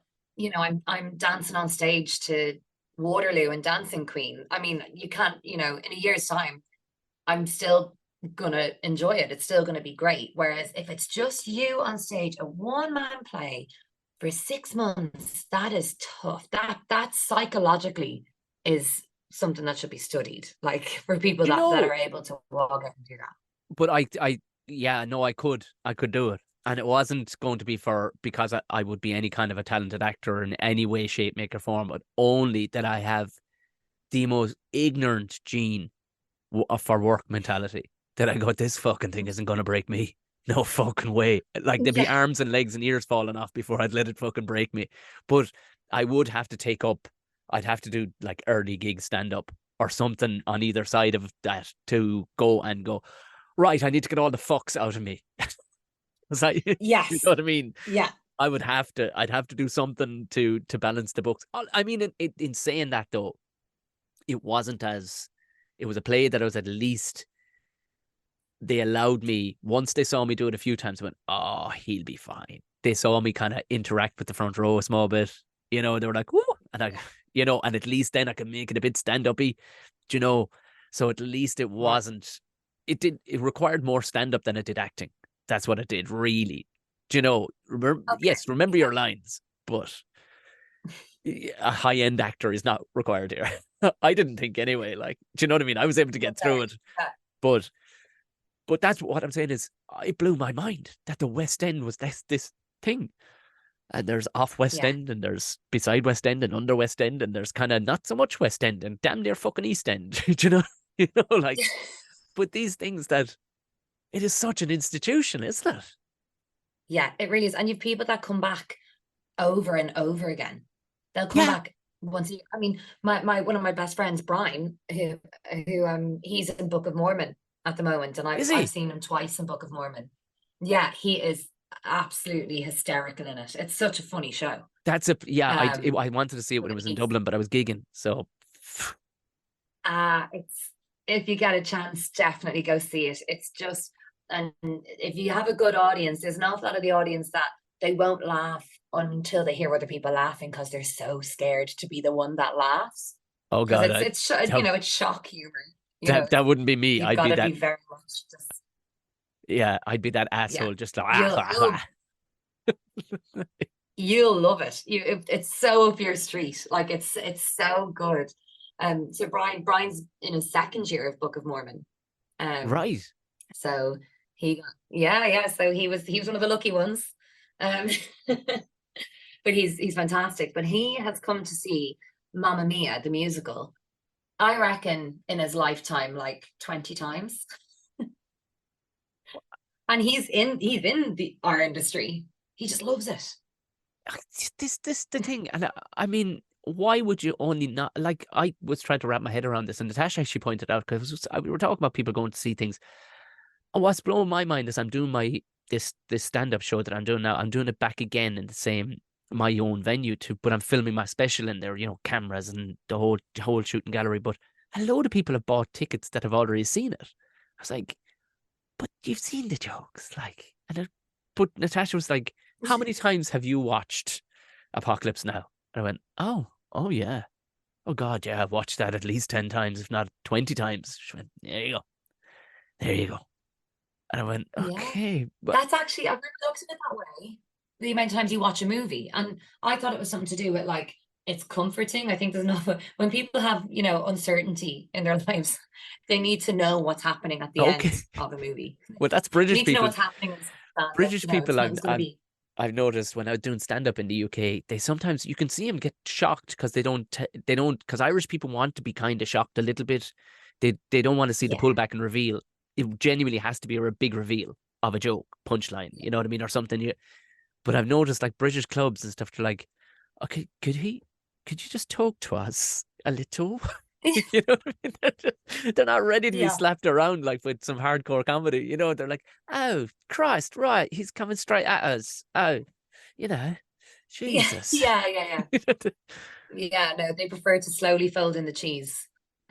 I'm dancing on stage to Waterloo and Dancing Queen. I mean, you can't, in a year's time, I'm still gonna enjoy it. It's still gonna be great. Whereas if it's just you on stage, a one-man play for 6 months, that is tough. That psychologically is something that should be studied, like for people You that know, are able to walk out and do that. but yeah, no, I could do it. And it wasn't going to be because I would be any kind of a talented actor in any way, shape, make, or form, but only that I have the most ignorant gene for work mentality that I go, this fucking thing isn't going to break me. No fucking way. Like there'd be Yeah. arms and legs and ears falling off before I'd let it fucking break me. But I would have to I'd have to do like early gig stand up or something on either side of that to go, right, I need to get all the fucks out of me. Was that, you know Yes. what I mean? Yeah. I'd have to do something to balance the books. I mean, in saying that though, it wasn't as, it was a play that I was at least, they allowed me, once they saw me do it a few times, I went, oh, he'll be fine. They saw me kind of interact with the front row a small bit, they were like, whoo, and I, and at least then I could make it a bit stand-uppy, you know, so at least it Right. wasn't, it required more stand-up than it did acting. That's what it did, really. Do you know, Okay. yes, remember Yeah. your lines, but a high-end actor is not required here. I didn't think anyway, like, do you know what I mean? I was able to get through Okay. it, Yeah. but that's what I'm saying is, it blew my mind that the West End was this thing. And there's off West Yeah. End, and there's beside West End, and under West End, and there's kind of not so much West End, and damn near fucking East End. Do you know? Like, but these things that, it is such an institution, isn't it? Yeah, it really is. And you've people that come back over and over again. They'll come Yeah. back once a year. I mean, my one of my best friends, Brian, who he's in Book of Mormon at the moment, and I've Is I've he? seen him twice in Book of Mormon. Yeah, he is absolutely hysterical in it. It's such a funny show. That's a, yeah. Um, I wanted to see it when but it was in it's Dublin, but I was gigging. So, it's if you get a chance, definitely go see it. It's just, and if you have a good audience, there's an awful lot of the audience that they won't laugh until they hear other people laughing because they're so scared to be the one that laughs. oh Because god, you know, it's shock humor. You know, that wouldn't be me. you've I'd got be to that. be very much just, Yeah, I'd be that yeah. asshole, just like You'll you'll you'll love it. It's so up your street. Like it's so good. So Brian's in his second year of Book of Mormon. Um, right. so yeah. So he was one of the lucky ones. Um, but he's fantastic. But he has come to see Mamma Mia, the musical, I reckon in his lifetime, like 20 times. And he's in our industry. He just loves it. This the thing, and I mean, why would you only not, like, I was trying to wrap my head around this, and Natasha actually pointed out, because we were talking about people going to see things, and what's blowing my mind is I'm doing this stand up show that I'm doing now. I'm doing it back again in the same, my own venue too, but I'm filming my special in there, cameras and the whole shooting gallery. But a load of people have bought tickets that have already seen it. I was like, but you've seen the jokes, like, but Natasha was like, how many times have you watched Apocalypse Now? And I went, oh yeah, oh god, yeah, I've watched that at least 10 times, if not 20 times. She went, there you go. And I went, Yeah. okay, but That's actually, I've never looked at it that way. The amount of times you watch a movie. And I thought it was something to do with like it's comforting. I think there's enough when people have, uncertainty in their lives, they need to know what's happening at the okay. end of a movie. Well, that's You British need to know people. what's happening in stand up, British people, something's gonna be. I've noticed when I was doing stand up in the UK, they sometimes, you can see them get shocked because because Irish people want to be kind of shocked a little bit. They don't want to see the Yeah. pullback and reveal. It genuinely has to be a big reveal of a joke, punchline, you know what I mean, or something. But I've noticed like British clubs and stuff, they're like, okay, could you just talk to us a little? You know what I mean? They're not ready to be Yeah. slapped around like with some hardcore comedy. They're like, oh, Christ, right. He's coming straight at us. Oh, you know, Yeah. Jesus. Yeah. Yeah, no, they prefer to slowly fold in the cheese.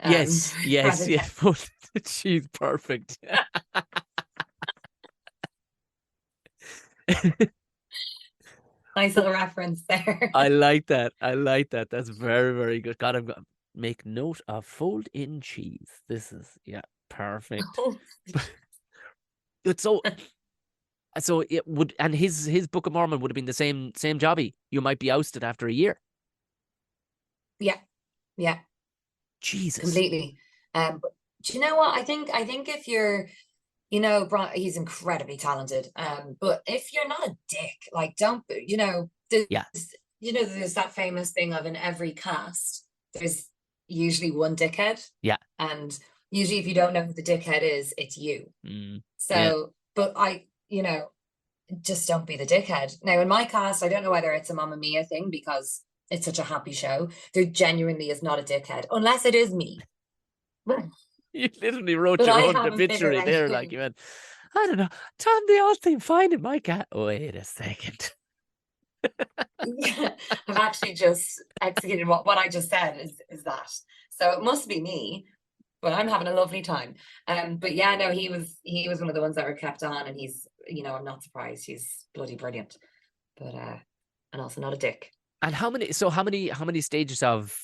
Yes, yes, Rather yeah. than But she's perfect. nice little reference there. I like that. I like that. That's very, very good. God, I'm going to make note of fold in cheese. This is, yeah, perfect. It's so it would, and his Book of Mormon would have been the same jobby. You might be ousted after a year. Yeah, yeah, Jesus. completely. But do you know what? I think if you're, he's incredibly talented. But if you're not a dick, like don't, Yeah. there's that famous thing of in every cast, there's usually one dickhead. Yeah. And Usually, if you don't know who the dickhead is, it's you. Yeah. So, but just don't be the dickhead. Now, in my cast, I don't know whether it's a Mamma Mia thing because it's such a happy show. There genuinely is not a dickhead, unless it is me. You literally wrote But your I own haven't figured obituary out there, like who. you went, I don't know, Tom, they all seem fine in my cat. Wait a second. Yeah, I've actually just executed what I just said is that. So it must be me, but I'm having a lovely time. But yeah, no, he was one of the ones that were kept on, and I'm not surprised. He's bloody brilliant. But and also not a dick. And how many stages of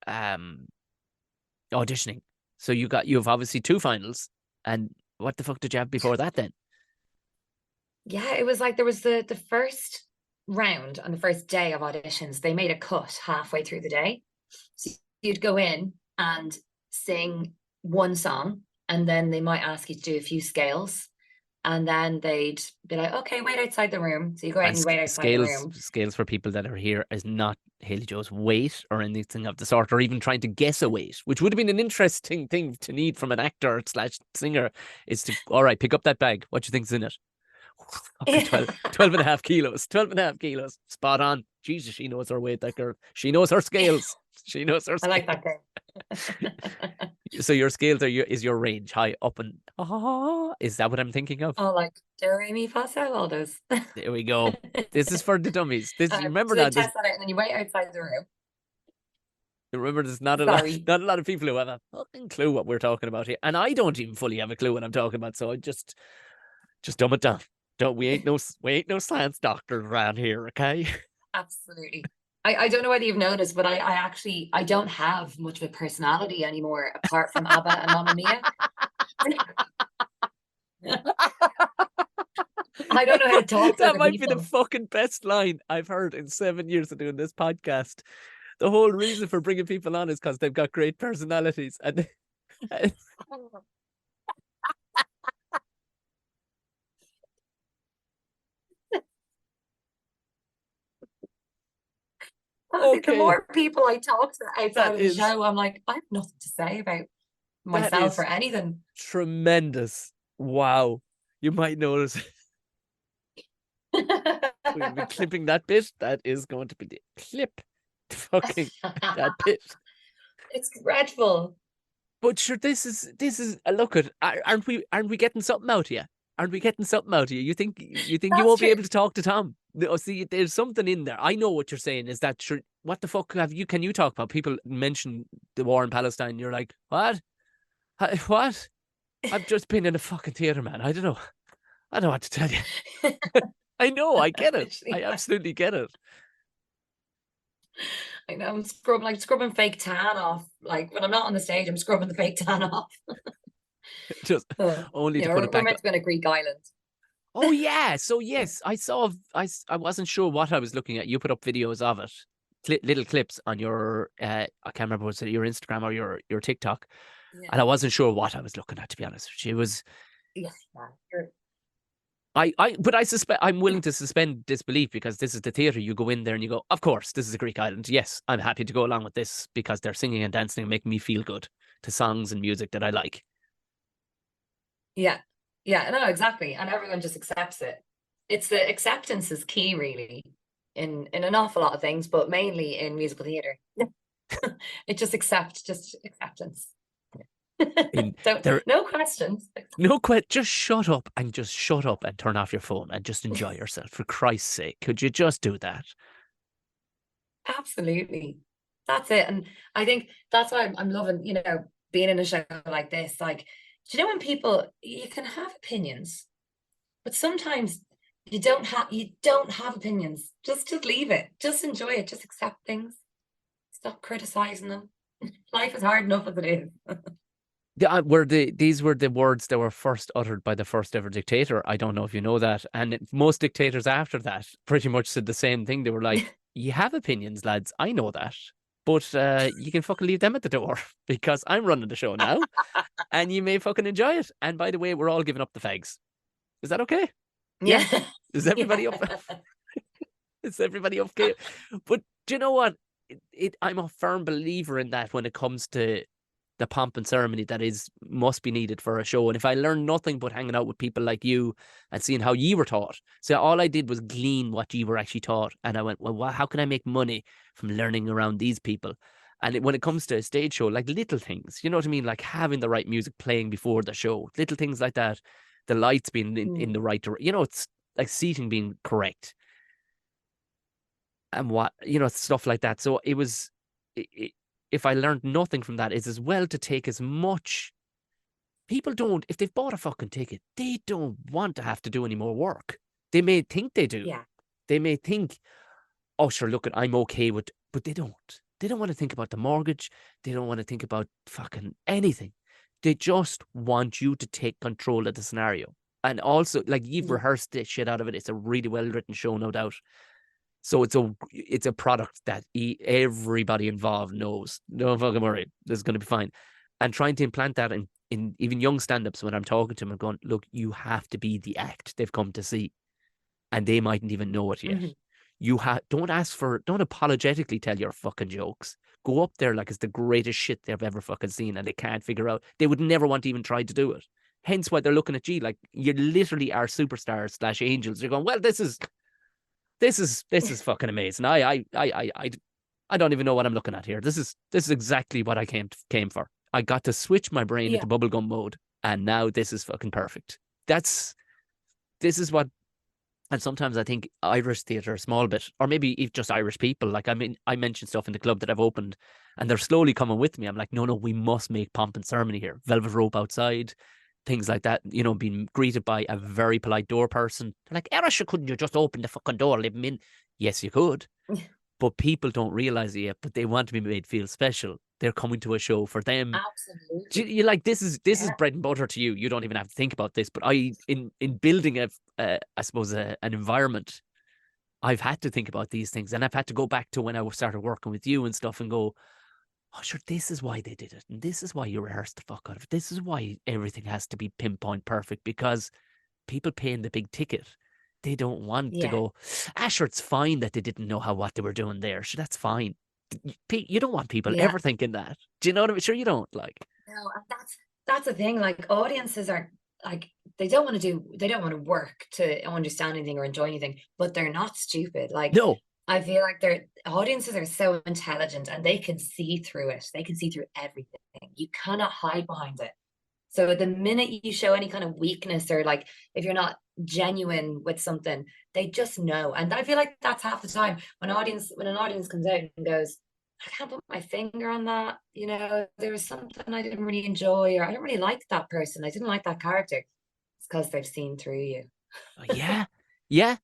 um auditioning? So you've obviously two finals, and what the fuck did you have before that then? Yeah, it was like there was the first round on the first day of auditions. They made a cut halfway through the day. So you'd go in and sing one song, and then they might ask you to do a few scales. And then they'd be like, okay, wait outside the room. So you go out And and you wait outside the scales room. scales for people that are here is not Hayley Jo's weight or anything of the sort, or even trying to guess a weight, which would have been an interesting thing to need from an actor slash singer. Is to, all right, pick up that bag. What do you think's in it? Fucking 12 and a half kilos. 12 and a half kilos. Spot on. Jesus, she knows her weight, that girl. She knows her scales. She knows her I like scales. that girl. So your scales is your range, high, up, and is that what I'm thinking of? Oh, like do re mi fa sol, all those. There we go. This is for the dummies. This, you remember So they now. This, test that out, and then you wait outside the room. remember, there's not a lot, Sorry. not a lot of people who have a fucking clue what we're talking about here, and I don't even fully have a clue what I'm talking about. So I just dumb it down. Don't we ain't no science doctors around here, okay? Absolutely. I don't know whether you've noticed, but I don't have much of a personality anymore apart from ABBA and Mamma Mia. I don't know how to talk to That other might be the people. fucking best line I've heard in 7 years of doing this podcast. The whole reason for bringing people on is because they've got great personalities, and Honestly, the okay, more people I talk to outside that of the is show, I'm like, I have nothing to say about that myself or is anything. tremendous. Wow, you might notice we'll be clipping that bit. That is going to be the clip. Fucking that bit. It's dreadful. But sure, this is a look at. Aren't we getting something out of you? Aren't we getting something out of you? You think you That's won't be true. able to talk to Tom? No, see, there's something in there. I know what you're saying. Is that sure? What the fuck have you? Can you talk about? People mention the war in Palestine. You're like, what? What? I've just been in a fucking theater, man. I don't know. I don't know what to tell you. I know. I get it. I Literally, absolutely get it. I know I'm scrubbing fake tan off. Like when I'm not on the stage, I'm scrubbing the fake tan off. Just only to put it We're back. meant to be on a Greek island. Oh yeah. So yes, I saw. I wasn't sure what I was looking at. You put up videos of it, little clips on your. I can't remember, was it your Instagram or your TikTok, Yeah. and I wasn't sure what I was looking at, to be honest. She was. Yeah. You're- But I suspect I'm willing to suspend disbelief because this is the theater. You go in there and you go, of course, this is a Greek island. Yes, I'm happy to go along with this because they're singing and dancing and making me feel good to songs and music that I like. Yeah. Yeah. No, exactly. And everyone just accepts it. It's the acceptance is key, really, in an awful lot of things, but mainly in musical theater. It just acceptance. In Don't there, no questions. no just shut up and turn off your phone and just enjoy yourself. For Christ's sake, could you just do that? Absolutely. That's it. And I think that's why I'm loving, being in a show like this. Like, do you know when people you can have opinions, but sometimes you don't have opinions. Just leave it. Just enjoy it. Just accept things. Stop criticizing them. Life is hard enough as it is. These were the words that were first uttered by the first ever dictator. I don't know if you know that. And most dictators after that pretty much said the same thing. They were like, you have opinions, lads. I know that. But you can fucking leave them at the door because I'm running the show now and you may fucking enjoy it. And by the way, we're all giving up the fags. Is that okay? Yeah. Yeah? Is everybody up? Yeah. Is everybody okay? But do you know what? I'm a firm believer in that when it comes to the pomp and ceremony that must be needed for a show. And if I learned nothing but hanging out with people like you and seeing how you were taught, so all I did was glean what you were actually taught. And I went, well, how can I make money from learning around these people? And when it comes to a stage show, like little things, you know what I mean? Like having the right music playing before the show, little things like that, the lights being in the right direction, it's like seating being correct. And stuff like that. So it was, if I learned nothing from that, it's as well to take as much. People don't, if they've bought a fucking ticket, they don't want to have to do any more work. They may think they do. Yeah. They may think, oh, sure, look, I'm okay with, but they don't. They don't want to think about the mortgage. They don't want to think about fucking anything. They just want you to take control of the scenario. And also, like, you've rehearsed the shit out of it. It's a really well-written show, no doubt. So it's a product that everybody involved knows. Don't fucking worry, this is going to be fine. And trying to implant that in even young stand-ups, when I'm talking to them, I'm going, look, you have to be the act they've come to see, and they mightn't even know it yet. Don't apologetically tell your fucking jokes. Go up there like it's the greatest shit they've ever fucking seen, and they can't figure out. They would never want to even try to do it. Hence why they're looking at you like you literally are superstars / angels. You're going, well, this is fucking amazing. I don't even know what I'm looking at here. This is exactly what I came for. I got to switch my brain into bubblegum mode, and now this is fucking perfect. This is what. And sometimes I think Irish theatre a small bit, or maybe just Irish people. Like, I mean, I mentioned stuff in the club that I've opened, and they're slowly coming with me. I'm like, no, we must make pomp and ceremony here. Velvet rope outside, things like that. Being greeted by a very polite door person. They're like, Erisha, couldn't you just open the fucking door, let them in? Yes, you could. But people don't realize it yet, but they want to be made feel special. They're coming to a show for them. Absolutely. You like, this is bread and butter to you. You don't even have to think about this. But in building I suppose an environment, I've had to think about these things, and I've had to go back to when I started working with you and stuff, and go, oh sure, this is why they did it, and this is why you rehearsed the fuck out of it. This is why everything has to be pinpoint perfect, because people paying the big ticket, they don't want to go, sure, it's fine that they didn't know what they were doing there. Sure, that's fine. You don't want people ever thinking that. Do you know what I mean? Sure, you don't. Like, no, and that's the thing. Like, audiences are like, they don't want to work to understand anything or enjoy anything, but they're not stupid. Like, no, I feel like their audiences are so intelligent, and they can see through it. They can see through everything. You cannot hide behind it. So the minute you show any kind of weakness, or like if you're not genuine with something, they just know. And I feel like that's half the time when an audience comes out and goes, I can't put my finger on that. There was something I didn't really enjoy, or I didn't really like that person. I didn't like that character. It's because they've seen through you. Yeah. Isn't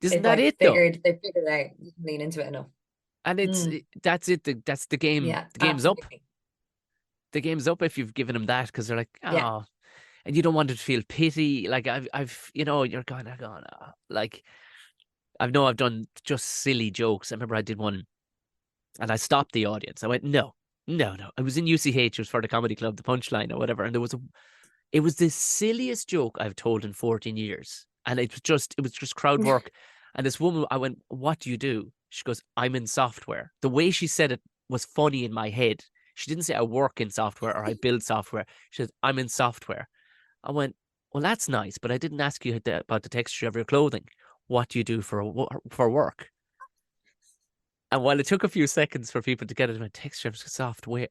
They've that it though? They figured out, you can lean into it enough. And that's it. That's the game. Yeah, the game's absolutely. up. The game's up if you've given them that, because they're like, oh, Yeah. and you don't want to feel pity. Like I've you're going, oh. Like, I've done just silly jokes. I remember I did one, and I stopped the audience. I went, no. I was in UCH. It was for the comedy club, the Punchline or whatever, and it was the silliest joke I've told in 14 years, and it was just crowd work. And this woman, I went, what do you do? She goes, I'm in software. The way she said it was funny in my head. She didn't say I work in software or I build software. She said, I'm in software. I went, well, that's nice, but I didn't ask you about the texture of your clothing. What do you do for work? And while it took a few seconds for people to get it, my texture of software.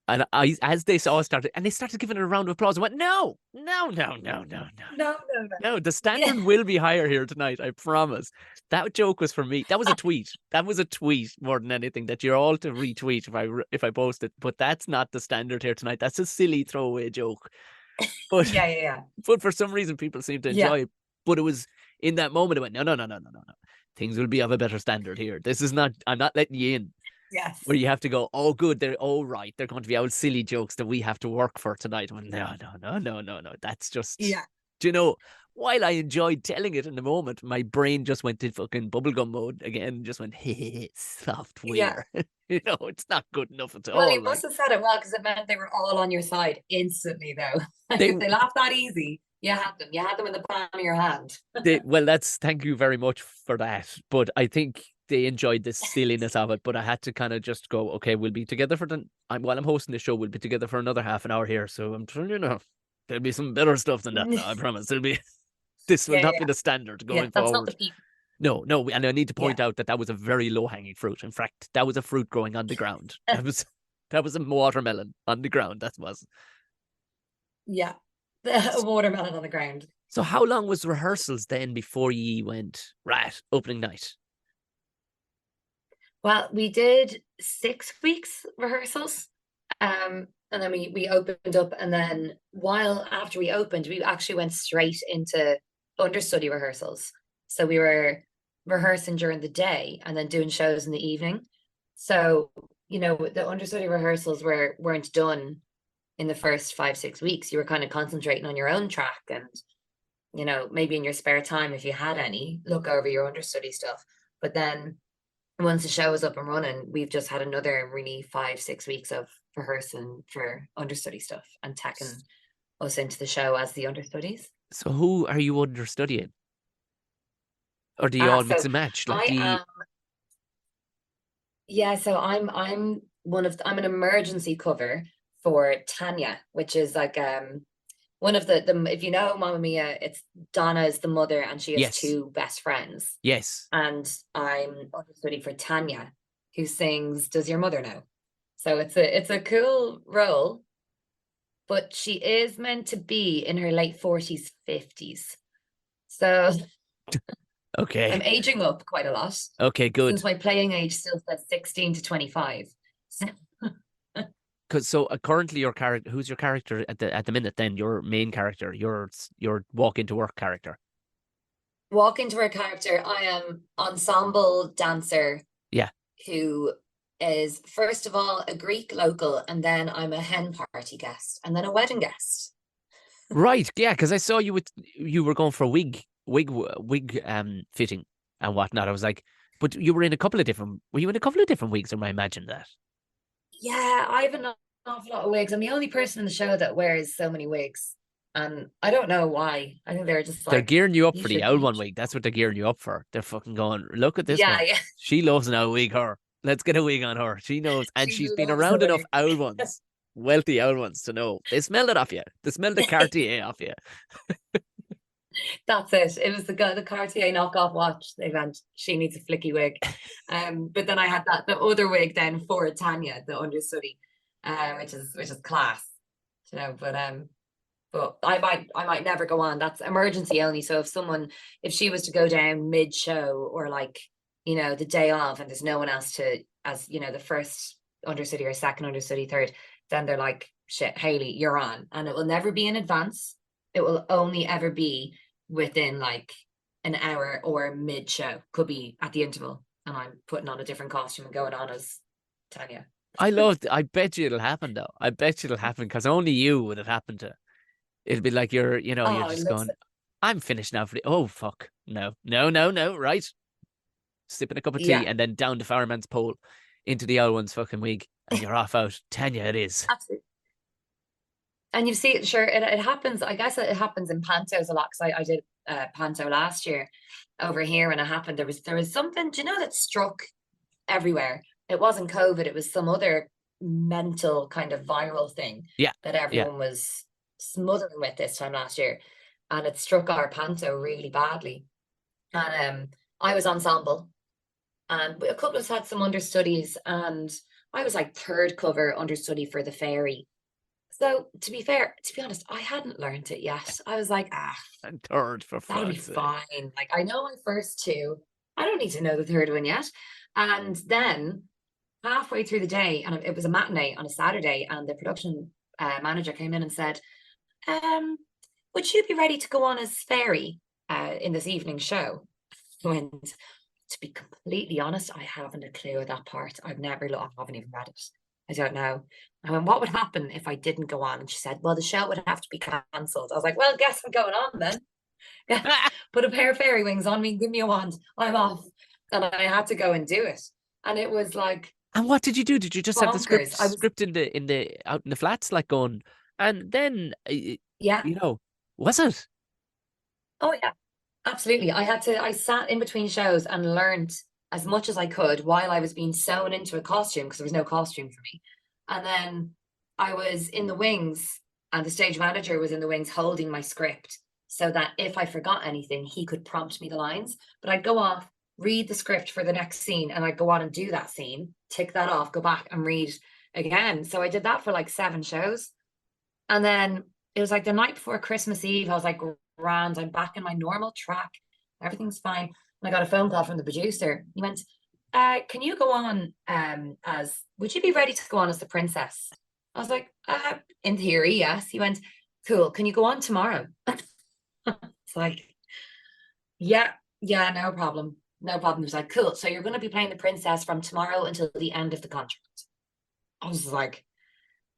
And as they saw started, and they started giving it a round of applause. I went, no. No. The standard will be higher here tonight. I promise. That joke was for me. That was a tweet. That was a tweet more than anything that you're all to retweet if I post it. But that's not the standard here tonight. That's a silly throwaway joke. But yeah. But for some reason, people seem to enjoy it. But it was in that moment. I went, no. Things will be of a better standard here. This is not. I'm not letting you in. Yes. Where you have to go, oh, good, they're all right. They're going to be old silly jokes that we have to work for tonight. Well, no. That's just, do you know, while I enjoyed telling it in the moment, my brain just went to fucking bubblegum mode again, just went, hey, software. Yeah. It's not good enough at all. Well, you must have said it well, because it meant they were all on your side instantly, though. If they laughed that easy, you had them in the palm of your hand. Thank you very much for that. But I think they enjoyed the silliness of it, but I had to kind of just go, okay, we'll be together while I'm hosting the show, we'll be together for another half an hour here. So I'm trying, there'll be some better stuff than that. No, I promise. This will Yeah, not be yeah, the standard yeah. going That's not the forward. people. No, no, and I need to Yeah, point out that that was a very low hanging fruit. In fact, that was a fruit growing on the ground. That was a watermelon on the ground. That was. yeah. A watermelon on the ground. So how long was rehearsals then before ye went right opening night? Well, we did 6 weeks rehearsals. And then we opened up, and then while after we opened, we actually went straight into understudy rehearsals. So we were rehearsing during the day and then doing shows in the evening. So, the understudy rehearsals weren't done in the first 5, 6 weeks. You were kind of concentrating on your own track and, maybe in your spare time, if you had any, look over your understudy stuff. But then once the show was up and running, we've just had another really 5, 6 weeks of rehearsing for understudy stuff and taking us into the show as the understudies. So who are you understudying? Or do you Ah, all mix so and match? Like I am, yeah, so I'm an emergency cover for Tanya, which is like one of the if you know Mamma Mia, it's Donna is the mother and she has yes, two best friends. yes. And I'm understudy for Tanya, who sings "Does Your Mother Know?" So it's a cool role, but she is meant to be in her late 40s, 50s. So Okay, I'm aging up quite a lot okay, since good. my playing age still says 16 to 25. So Because currently your character, who's your character at the minute? Then your main character, your walk into work character. walk into her character, I am ensemble dancer Yeah, who is first of all a Greek local, and then I'm a hen party guest, and then a wedding guest. right. Yeah, because I saw you were going for wig fitting and whatnot. I was like, but you were in a couple of different. Were you in a couple of different wigs? Or I imagine that Yeah, I have an awful lot of wigs. I'm the only person in the show that wears so many wigs. And I don't know why. I think they're just they're like, gearing you up you for the should, owl one wig. That's what they're gearing you up for. They're fucking going. Look at this yeah, one. yeah. She loves an owl wig. Her. Let's get a wig on her. She knows, and She she's been loves the around enough wig. owl ones, wealthy owl ones, to know they smelled it off you. They smelled the Cartier off you. That's it. It was the Cartier knockoff watch. They went, she needs a flicky wig. But then I had the other wig then for Tanya, the understudy, which is class, but I might never go on. That's emergency only. So if she was to go down mid show or like, the day off and there's no one else to, as the first understudy or second understudy, third, then they're like, shit, Hayley, you're on. And it will never be in advance. It will only ever be within like an hour or mid show. Could be at the interval. And I'm putting on a different costume and going on as Tanya. I loved. I bet you it'll happen though. I bet you it'll happen because only you would have happened to. It'll be like you're Oh, it just looks going. I'm finished now for the. Oh fuck! No, no, no, no! Right, sipping a cup of tea yeah, and then down the fireman's pole into the old one's fucking wig, and you're off out. Tanya, it is. absolutely. And you see it, sure, it happens. I guess it happens in pantos a lot because I did panto last year over here when it happened. There was something, do you know, that struck everywhere. It wasn't COVID, it was some other mental kind of viral thing Yeah, that yeah. everyone was smothering with this time last year. And it struck our panto really badly. And I was ensemble, and a couple of us had some understudies, and I was like third cover understudy for the fairy. So to be fair, to be honest, I hadn't learned it yet. I was like, And third, for that'll be fuck's sake. fine. Like I know my first two. I don't need to know the third one yet. And then halfway through the day, and it was a matinee on a Saturday, and the production manager came in and said, um, would you be ready to go on as fairy in this evening show? And to be completely honest, I haven't a clue of that part. I haven't even read it. I don't know. I went, what would happen if I didn't go on? And she said, well, the show would have to be cancelled. I was like, well, guess I'm going on then. Put a pair of fairy wings on me, give me a wand, I'm off. And I had to go and do it. And it was like And what did you do? Did you just have the script bonkers. script in the out in the flats like going, and then Yeah. was it? Oh, yeah, absolutely. I sat in between shows and learned as much as I could while I was being sewn into a costume because there was no costume for me. And then I was in the wings, and the stage manager was in the wings holding my script so that if I forgot anything, he could prompt me the lines. But I'd go off, read the script for the next scene, and I'd go on and do that scene, tick that off, go back and read again. So I did that for like 7 shows. And then it was like the night before Christmas Eve. I was like, grand, I'm back in my normal track. Everything's fine. And I got a phone call from the producer. He went, can you go on would you be ready to go on as the princess? I was like, in theory, yes. He went, cool. Can you go on tomorrow? It's like, yeah, yeah, no problem. No problem. He was like, cool. So you're going to be playing the princess from tomorrow until the end of the contract. I was like,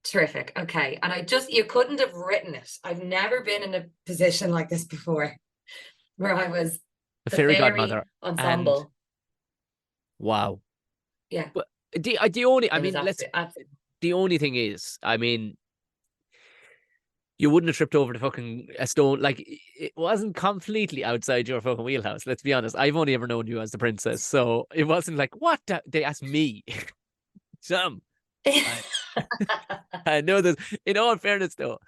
terrific. Okay. And you couldn't have written it. I've never been in a position like this before where I was The the fairy fairy godmother. And ensemble. wow. Yeah. But the only, I It was mean, absolutely. the only thing is, I mean, you wouldn't have tripped over the fucking a stone. Like, it wasn't completely outside your fucking wheelhouse. Let's be honest. I've only ever known you as the princess, so it wasn't like what they asked me. Sam, I, I know this. In all fairness, though,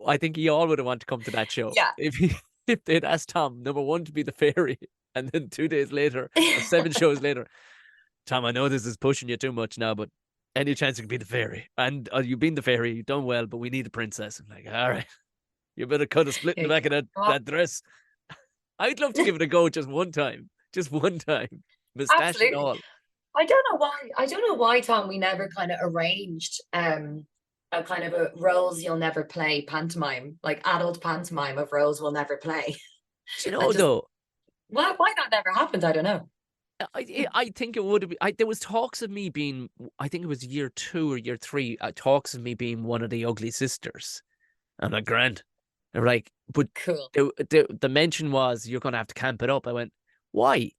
I think you all would have wanted to come to that show Yeah. if they'd asked Tom, number one, to be the fairy, and then 2 days later or 7 shows later, Tom, I know this is pushing you too much now, but any chance you could be the fairy? And you've been the fairy, you've done well, but we need a princess. I'm like, all right, you better cut a split in the back of that dress. I'd love to give it a go just one time, mustache and Absolutely. all. I don't know why, Tom, we never kind of arranged a kind of a roles you'll never play pantomime, like adult pantomime of roles we'll never play. Do you I know just though? why that never happened, I don't know. I think it would have been. There was talks of me being. I think it was year 2 or year 3. Talks of me being one of the ugly sisters. I'm like, grand. They're like, but Cool. the mention was you're gonna have to camp it up. I went, why?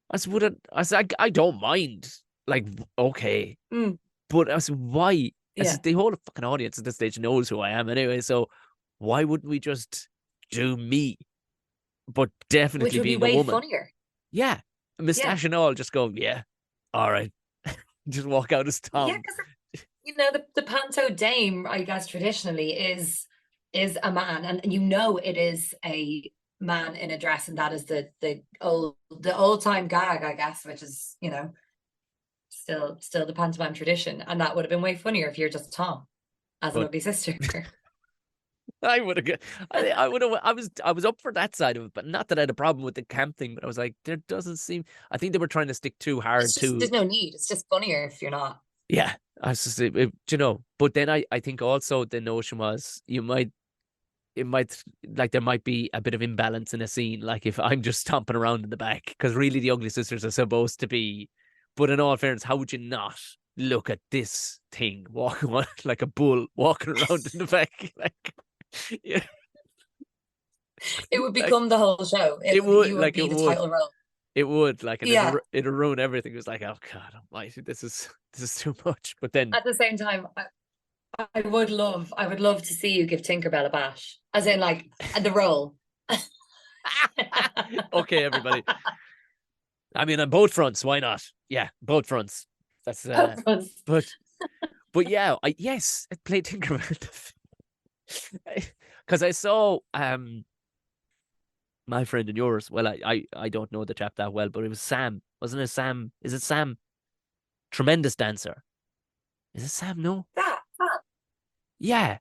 I said, I don't mind. Like, okay. Mm, But I said, why? I yeah. said, the whole fucking audience at this stage knows who I am anyway. So why wouldn't we just do me? But Which definitely would be being a way woman. funnier. Yeah. Yeah. Mustache and all, just go, yeah. All right. Just walk out as Yeah, Tom. because the panto dame, I guess traditionally is a man, and you know it is a man in a dress, and that is the old time gag, I guess, which is, still the pantomime tradition. And that would have been way funnier if you're just Tom as an But ugly sister. I would have, I would have, I was up for that side of it, but not that I had a problem with the camp thing. But I was like, there doesn't seem. I think they were trying to stick too hard It's just to, there's no need. It's just funnier if you're not. yeah. I was just, you know. But then I think also the notion was it might like there might be a bit of imbalance in a scene. Like if I'm just stomping around in the back, because really the ugly sisters are supposed to be. But in all fairness, how would you not look at this thing walking on, like a bull walking around in the back? Like, yeah, It would like become the whole show. it would, You would like be the title role. it would, like, and Yeah. it'll ruin everything. It was like, oh God Almighty, this is too much. But then, At the same time, I would love to see you give Tinkerbell a bash, as in like the role. okay, everybody. I mean, on both fronts, why not? Yeah, both fronts. That's but yeah, I played Tinkerbell because I saw my friend and yours. Well, I don't know the chap that well, but it was Sam, wasn't it? Sam, is it Sam? Tremendous dancer. Is it Sam? No. that Yeah.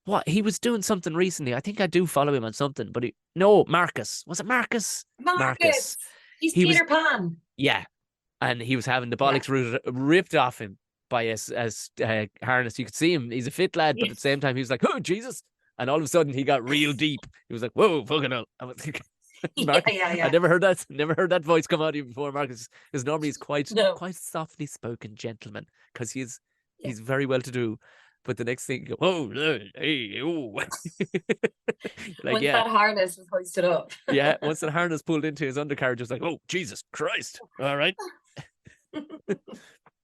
What he was doing something recently. I think I do follow him on something, but no, Marcus. Was it Marcus? Marcus. Marcus. He's He was, Peter Pan. yeah, and he was having the Yeah. bollocks ripped off him by a harness. You could see him. He's a fit lad, but Yeah. at the same time, he was like, "Oh Jesus!" And all of a sudden, he got real deep. He was like, "Whoa, fucking hell!" I was thinking, Yeah. Marcus, Yeah. I Yeah. never heard that voice come out of you before, Marcus. Because normally he's No. quite softly spoken gentleman, because Yeah. he's very well to do. But the next thing, oh, hey, oh, like, Once yeah, that harness was hoisted up. yeah. Once the harness pulled into his undercarriage, it was like, oh, Jesus Christ! All right.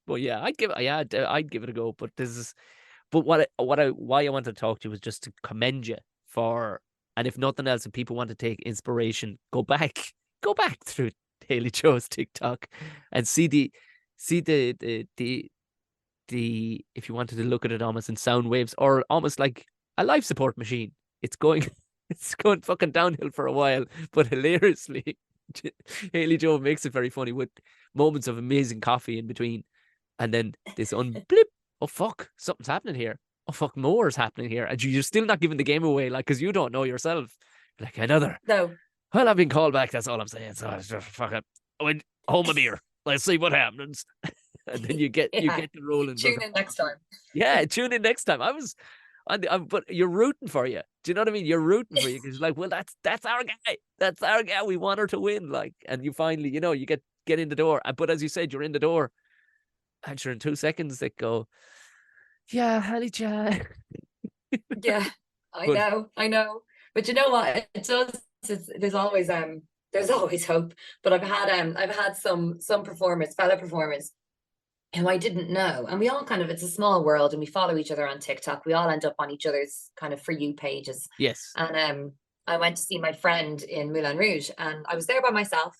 Well, yeah, I'd give it a go. But but why I wanted to talk to you was just to commend you for, and if nothing else, if people want to take inspiration, go back through Hayley Jo's TikTok and see the if you wanted to look at it almost in sound waves or almost like a life support machine. It's going it's going fucking downhill for a while, but hilariously, Hayley Jo makes it very funny with moments of amazing coffee in between, and then this blip. Oh fuck, something's happening here. Oh fuck, more is happening here, and you're still not giving the game away, like because you don't know yourself. Like another. No. Well, I've been called back. That's all I'm saying. So I just fuck it. Oh, hold my beer. Let's see what happens. And then you get Yeah. the rolling. Tune in next time. Yeah, tune in next time. But you're rooting for you. Do you know what I mean? You're rooting for you because you're like, well, that's our guy. That's our guy. We want her to win. Like, and you finally, you get in the door. But as you said, you're in the door, and sure in 2 seconds they go, yeah, Hayley Jo. Yeah, But I know. But you know what? It does. There's always hope. But I've had some performers, fellow performers, who I didn't know, and we all kind of it's a small world, and we follow each other on TikTok. We all end up on each other's kind of For You pages, yes, and I went to see my friend in Moulin Rouge, and I was there by myself,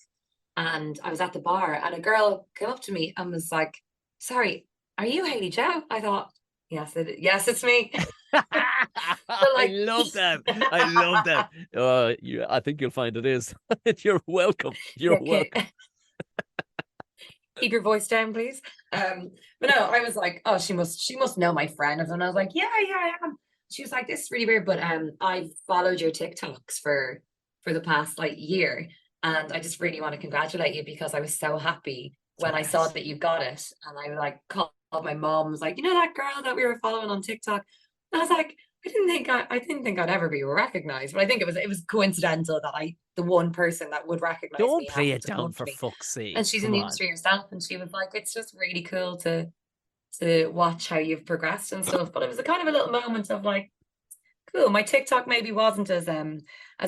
and I was at the bar, and a girl came up to me and was like, "Sorry, are you Hayley Jo?" I thought, yes, it's me. But I like, love that. I love that. I think you'll find it is. You're welcome. You're yeah, welcome. keep your voice down, please. But no, I was like, oh, she must know my friend. And I was like, yeah, I am. She was like, this is really weird, but I followed your TikToks for the past like year, and I just really want to congratulate you because I was so happy when I saw Yes. that you got it, and I like called my mom, was like, you know that girl that we were following on TikTok. And I was like, I didn't think I'd ever be recognized, but I think it was coincidental that the one person that would recognize Don't me play happened it to down come to for me. fuck's And sake. she's in Come the on. industry herself, and she was like, it's just really cool to watch how you've progressed and stuff. But it was a kind of a little moment of like, cool, my TikTok maybe wasn't as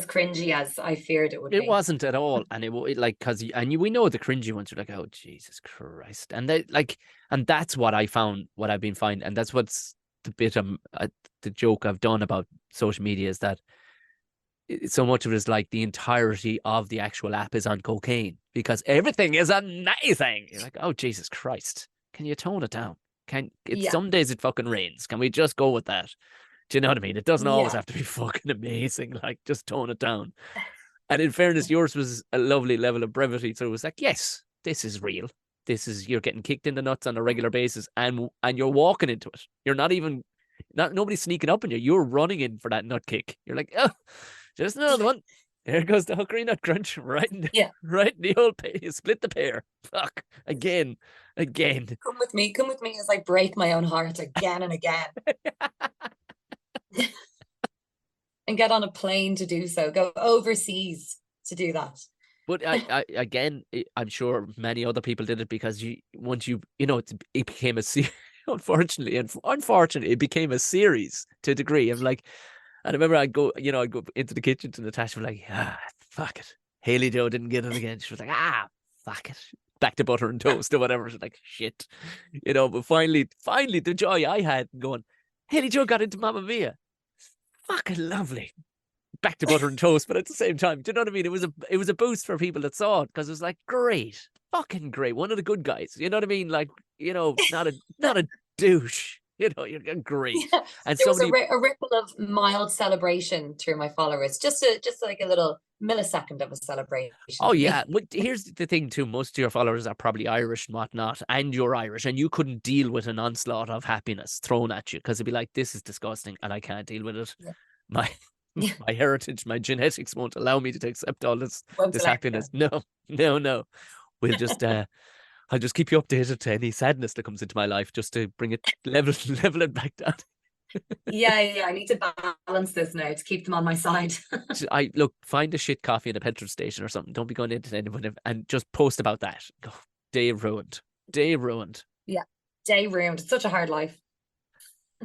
cringy as I feared it would It be. wasn't at all, and like because we know the cringy ones are like, oh Jesus Christ, and they like, and that's what I found, what I've been finding, and that's what's the bit of the joke I've done about social media is that so much of it is like the entirety of the actual app is on cocaine because everything is amazing. You're like, oh Jesus Christ, can you tone it down? Can it's Yeah, some days it fucking rains? Can we just go with that? Do you know what I mean? It doesn't always yeah, have to be fucking amazing. Like, just tone it down. And in fairness, yours was a lovely level of brevity. So it was like, yes, this is real. This is you're getting kicked in the nuts on a regular basis, and you're walking into it. You're not even nobody's sneaking up on you. You're running in for that nut kick. You're like, oh, just another one. There goes the hookery nut crunch right in yeah. right in the old pay. You split the pair. Fuck again, again. Come with me as I break my own heart again and again, and get on a plane to do so. Go overseas to do that. But I again, I'm sure many other people did it because once it became a series. Unfortunately, it became a series to a degree. I'm like, and I remember I'd go into the kitchen to Natasha, like, fuck it. Hayley Jo didn't get it again. She was like, fuck it. Back to butter and toast or whatever. She's like, shit, But finally, the joy I had going, Hayley Jo got into Mamma Mia. Fucking lovely, back to butter and toast, but at the same time, do you know what I mean? It was a boost for people that saw it because it was like great, fucking great, one of the good guys. You know what I mean? Like not a douche. You're great, Yeah, and there was somebody. a ripple of mild celebration through my followers, just like a little millisecond of a celebration Oh for yeah, me. but here's the thing too. Most of your followers are probably Irish and whatnot, and you're Irish, and you couldn't deal with an onslaught of happiness thrown at you because it'd be like, this is disgusting, and I can't deal with it. Yeah, My yeah, my heritage, my genetics won't allow me to accept all this won't allow happiness. that. No, no, no. We'll just I'll just keep you updated to any sadness that comes into my life just to bring it level it back down. Yeah. I need to balance this now to keep them on my side. I look, find a shit coffee at a petrol station or something. Don't be going into anyone and just post about that. Go, day ruined. Day ruined. Yeah, day ruined. It's such a hard life.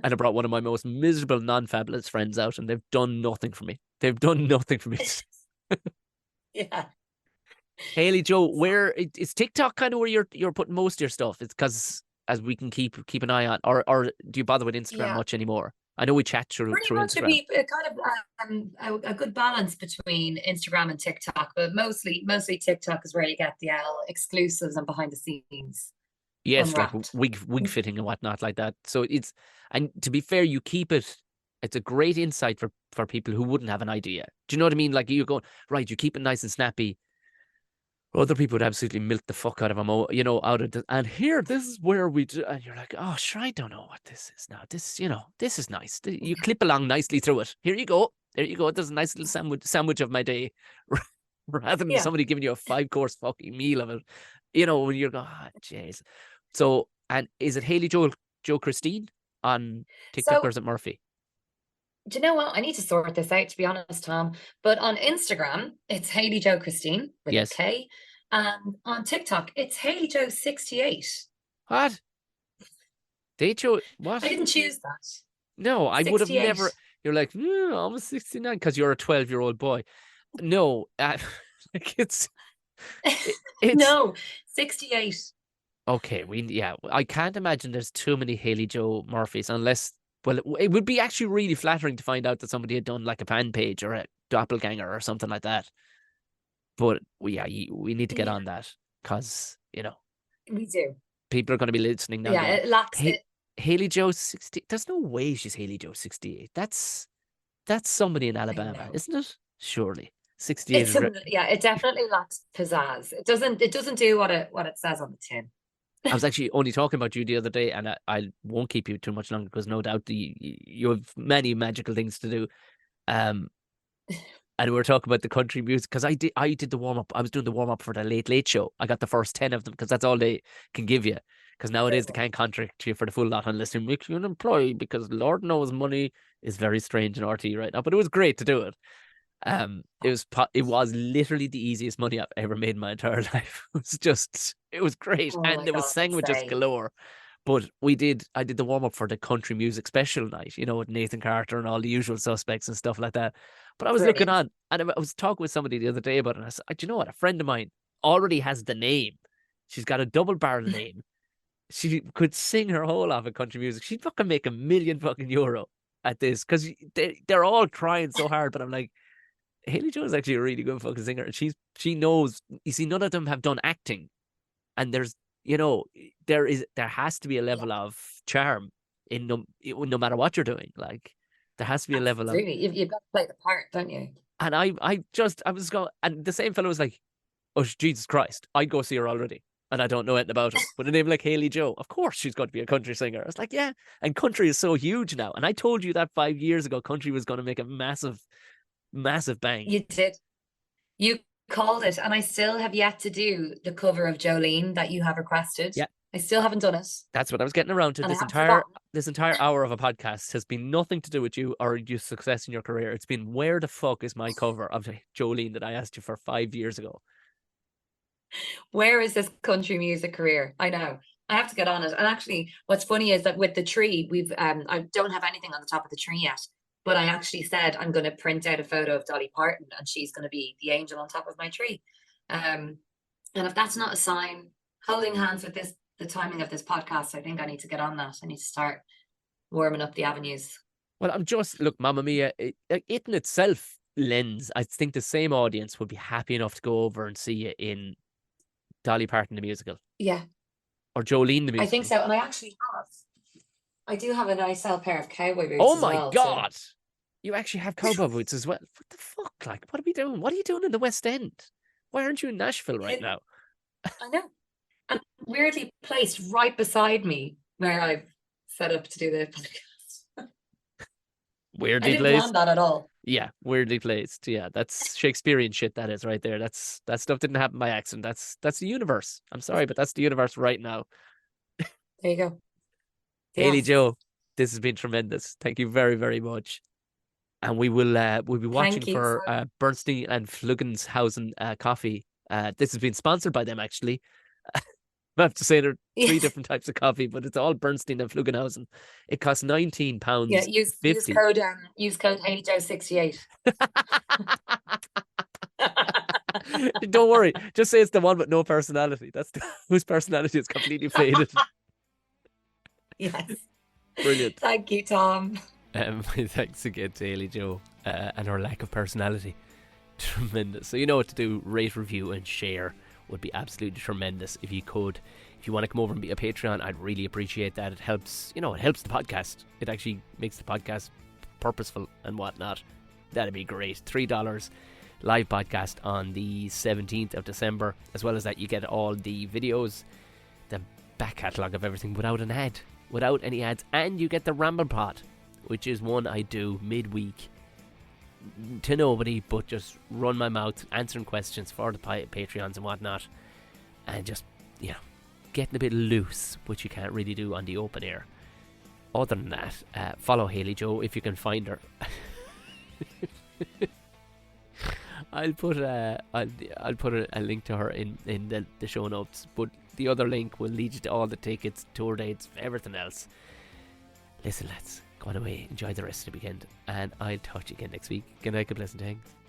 And I brought one of my most miserable non-fabulous friends out and they've done nothing for me. They've done nothing for me. Yeah. Hayley Jo, where is TikTok kind of where you're putting most of your stuff? It's because as we can keep an eye on, or do you bother with Instagram Yeah. much anymore? I know we chat through Pretty through much it'd Instagram. be a kind of a good balance between Instagram and TikTok, but mostly TikTok is where you get the exclusives and behind the scenes Yes, like unwrapped. wig fitting and whatnot like that. So it's, and to be fair, you keep it. It's a great insight for people who wouldn't have an idea. Do you know what I mean? Like you're going right, you keep it nice and snappy. Other people would absolutely milk the fuck out of them, out of the, and here, this is where we do, and you're like, oh, sure, I don't know what this is now. This, this is nice. You clip along nicely through it. Here you go. There you go. There's a nice little sandwich of my day, rather than Yeah. somebody giving you a 5-course fucking meal of it. When you're going, oh, jeez. So, and is it Haley Jo Christine on TikTok, or So is it Murphy? do you know what? I need to sort this out, to be honest, Tom. But on Instagram, it's Hayley Jo Christine with a Yes. K. And on TikTok, it's Hayley Jo 68. What? They chose I what? didn't choose that. No, I would have never. 68. You're like, I'm a 69 because you're a 12-year-old boy. No, like it's No, 68. okay. I can't imagine there's too many Haley Joe Murphys unless. Well, it would be actually really flattering to find out that somebody had done like a fan page or a doppelganger or something like that. But we need to get Yeah, on that because we do. people are going to be listening now, Yeah, going, it lacks "Hey, it. Haley Joe 60." There's no way she's Haley Joe 68. That's somebody in I Alabama, know. isn't it? Surely 68 is. Yeah, it definitely lacks pizzazz. It doesn't do what it says on the tin. I was actually only talking about you the other day, and I won't keep you too much longer because no doubt you have many magical things to do. Um, and we were talking about the country music because I did the warm up. I was doing the warm up for the Late Late Show. I got the first 10 of them because that's all they can give you. Because nowadays they can't contract you for the full lot unless they make you an employee. Because Lord knows money is very strange in RT right now. But it was great to do it. It was literally the easiest money I've ever made in my entire life. It was great, Oh and my there was God, sandwiches say galore. But I did the warm up for the country music special night, with Nathan Carter and all the usual suspects and stuff like that. But I was looking brilliant. on, and I was talking with somebody the other day about it. And I said, "Do you know what? A friend of mine already has the name. She's got a double barrel name. She could sing her whole off of country music. She'd fucking make €1 million at this because they're all trying so hard. But I'm like, Haley Jones is actually a really good fucking singer, and she knows. You see, none of them have done acting, and there has to be a Yeah, level of charm in no matter what you're doing. Like there has to be a level of, absolutely. You've got to play the part, don't you? and I was going, and the same fellow was like, "Oh Jesus Christ, I'd go see her already." And I don't know anything about her. But a name like Haley Joe, of course she's going to be a country singer. I was like, yeah. And country is so huge now. And I told you that 5 years ago, country was going to make a massive, massive bang. You did. You called it, and I still have yet to do the cover of Jolene that you have requested. Yeah. I still haven't done it, That's what I was getting around to. and I This haven't entire forgotten. this entire hour of a podcast has been nothing to do with you or your success in your career. It's been where the fuck is my cover of Jolene that I asked you for 5 years ago. Where is this country music career? I know. I have to get on it. And actually, what's funny is that with the tree, I don't have anything on the top of the tree yet. But I actually said I'm going to print out a photo of Dolly Parton, and she's going to be the angel on top of my tree. Um, and if that's not a sign, holding hands with the timing of this podcast, I think I need to get on that. I need to start warming up the avenues. Well, I'm just look, Mamma Mia. It in itself lends. I think the same audience would be happy enough to go over and see you in Dolly Parton the musical Yeah, or Jolene the I think musical. so. And I do have a nice pair of cowboy boots Oh as my well. To god, you actually have cowboy boots as well. What the fuck? Like, what are we doing? What are you doing in the West End? Why aren't you in Nashville right hidden. now? I know. And weirdly placed right beside me where I've set up to do the podcast. I Weirdly didn't plan placed. that at all. Yeah, weirdly placed. Yeah, that's Shakespearean shit. That is right there. That stuff didn't happen by accident. That's the universe. I'm sorry, but that's the universe right now. There you go. Haley Yes. Joe, this has been tremendous. Thank you very very much. And we'll be watching Thank you. for Bernstein and Fluggenshausen coffee. This has been sponsored by them actually. I have to say there are three Yes. different types of coffee, but it's all Bernstein and Fluggenhausen. It costs £19 Yeah. Use 50. code HeyJoe68. Don't worry, just say it's the one with no personality. That's whose personality is completely faded. Yes. Brilliant. Thank you, Tom. My thanks again to Hayley Jo and her lack of personality. Tremendous. So you know what to do. Rate, review and share would be absolutely tremendous if you could. If you want to come over and be a Patreon, I'd really appreciate that. It helps, it helps the podcast. It actually makes the podcast purposeful and whatnot. That'd be great. $3 live podcast on the 17th of December. As well as that, you get all the videos, the back catalogue of everything without an ad, without any ads, and you get the Ramble Pod, which is one I do midweek to nobody, but just run my mouth answering questions for the Patreons and whatnot, and just getting a bit loose, which you can't really do on the open air. Other than that, follow Hayley Jo if you can find her. I'll put a link to her in the show notes, but the other link will lead you to all the tickets, tour dates, everything else. Listen, lads, go on away, enjoy the rest of the weekend, and I'll talk to you again next week. Good night, good blessing, thanks.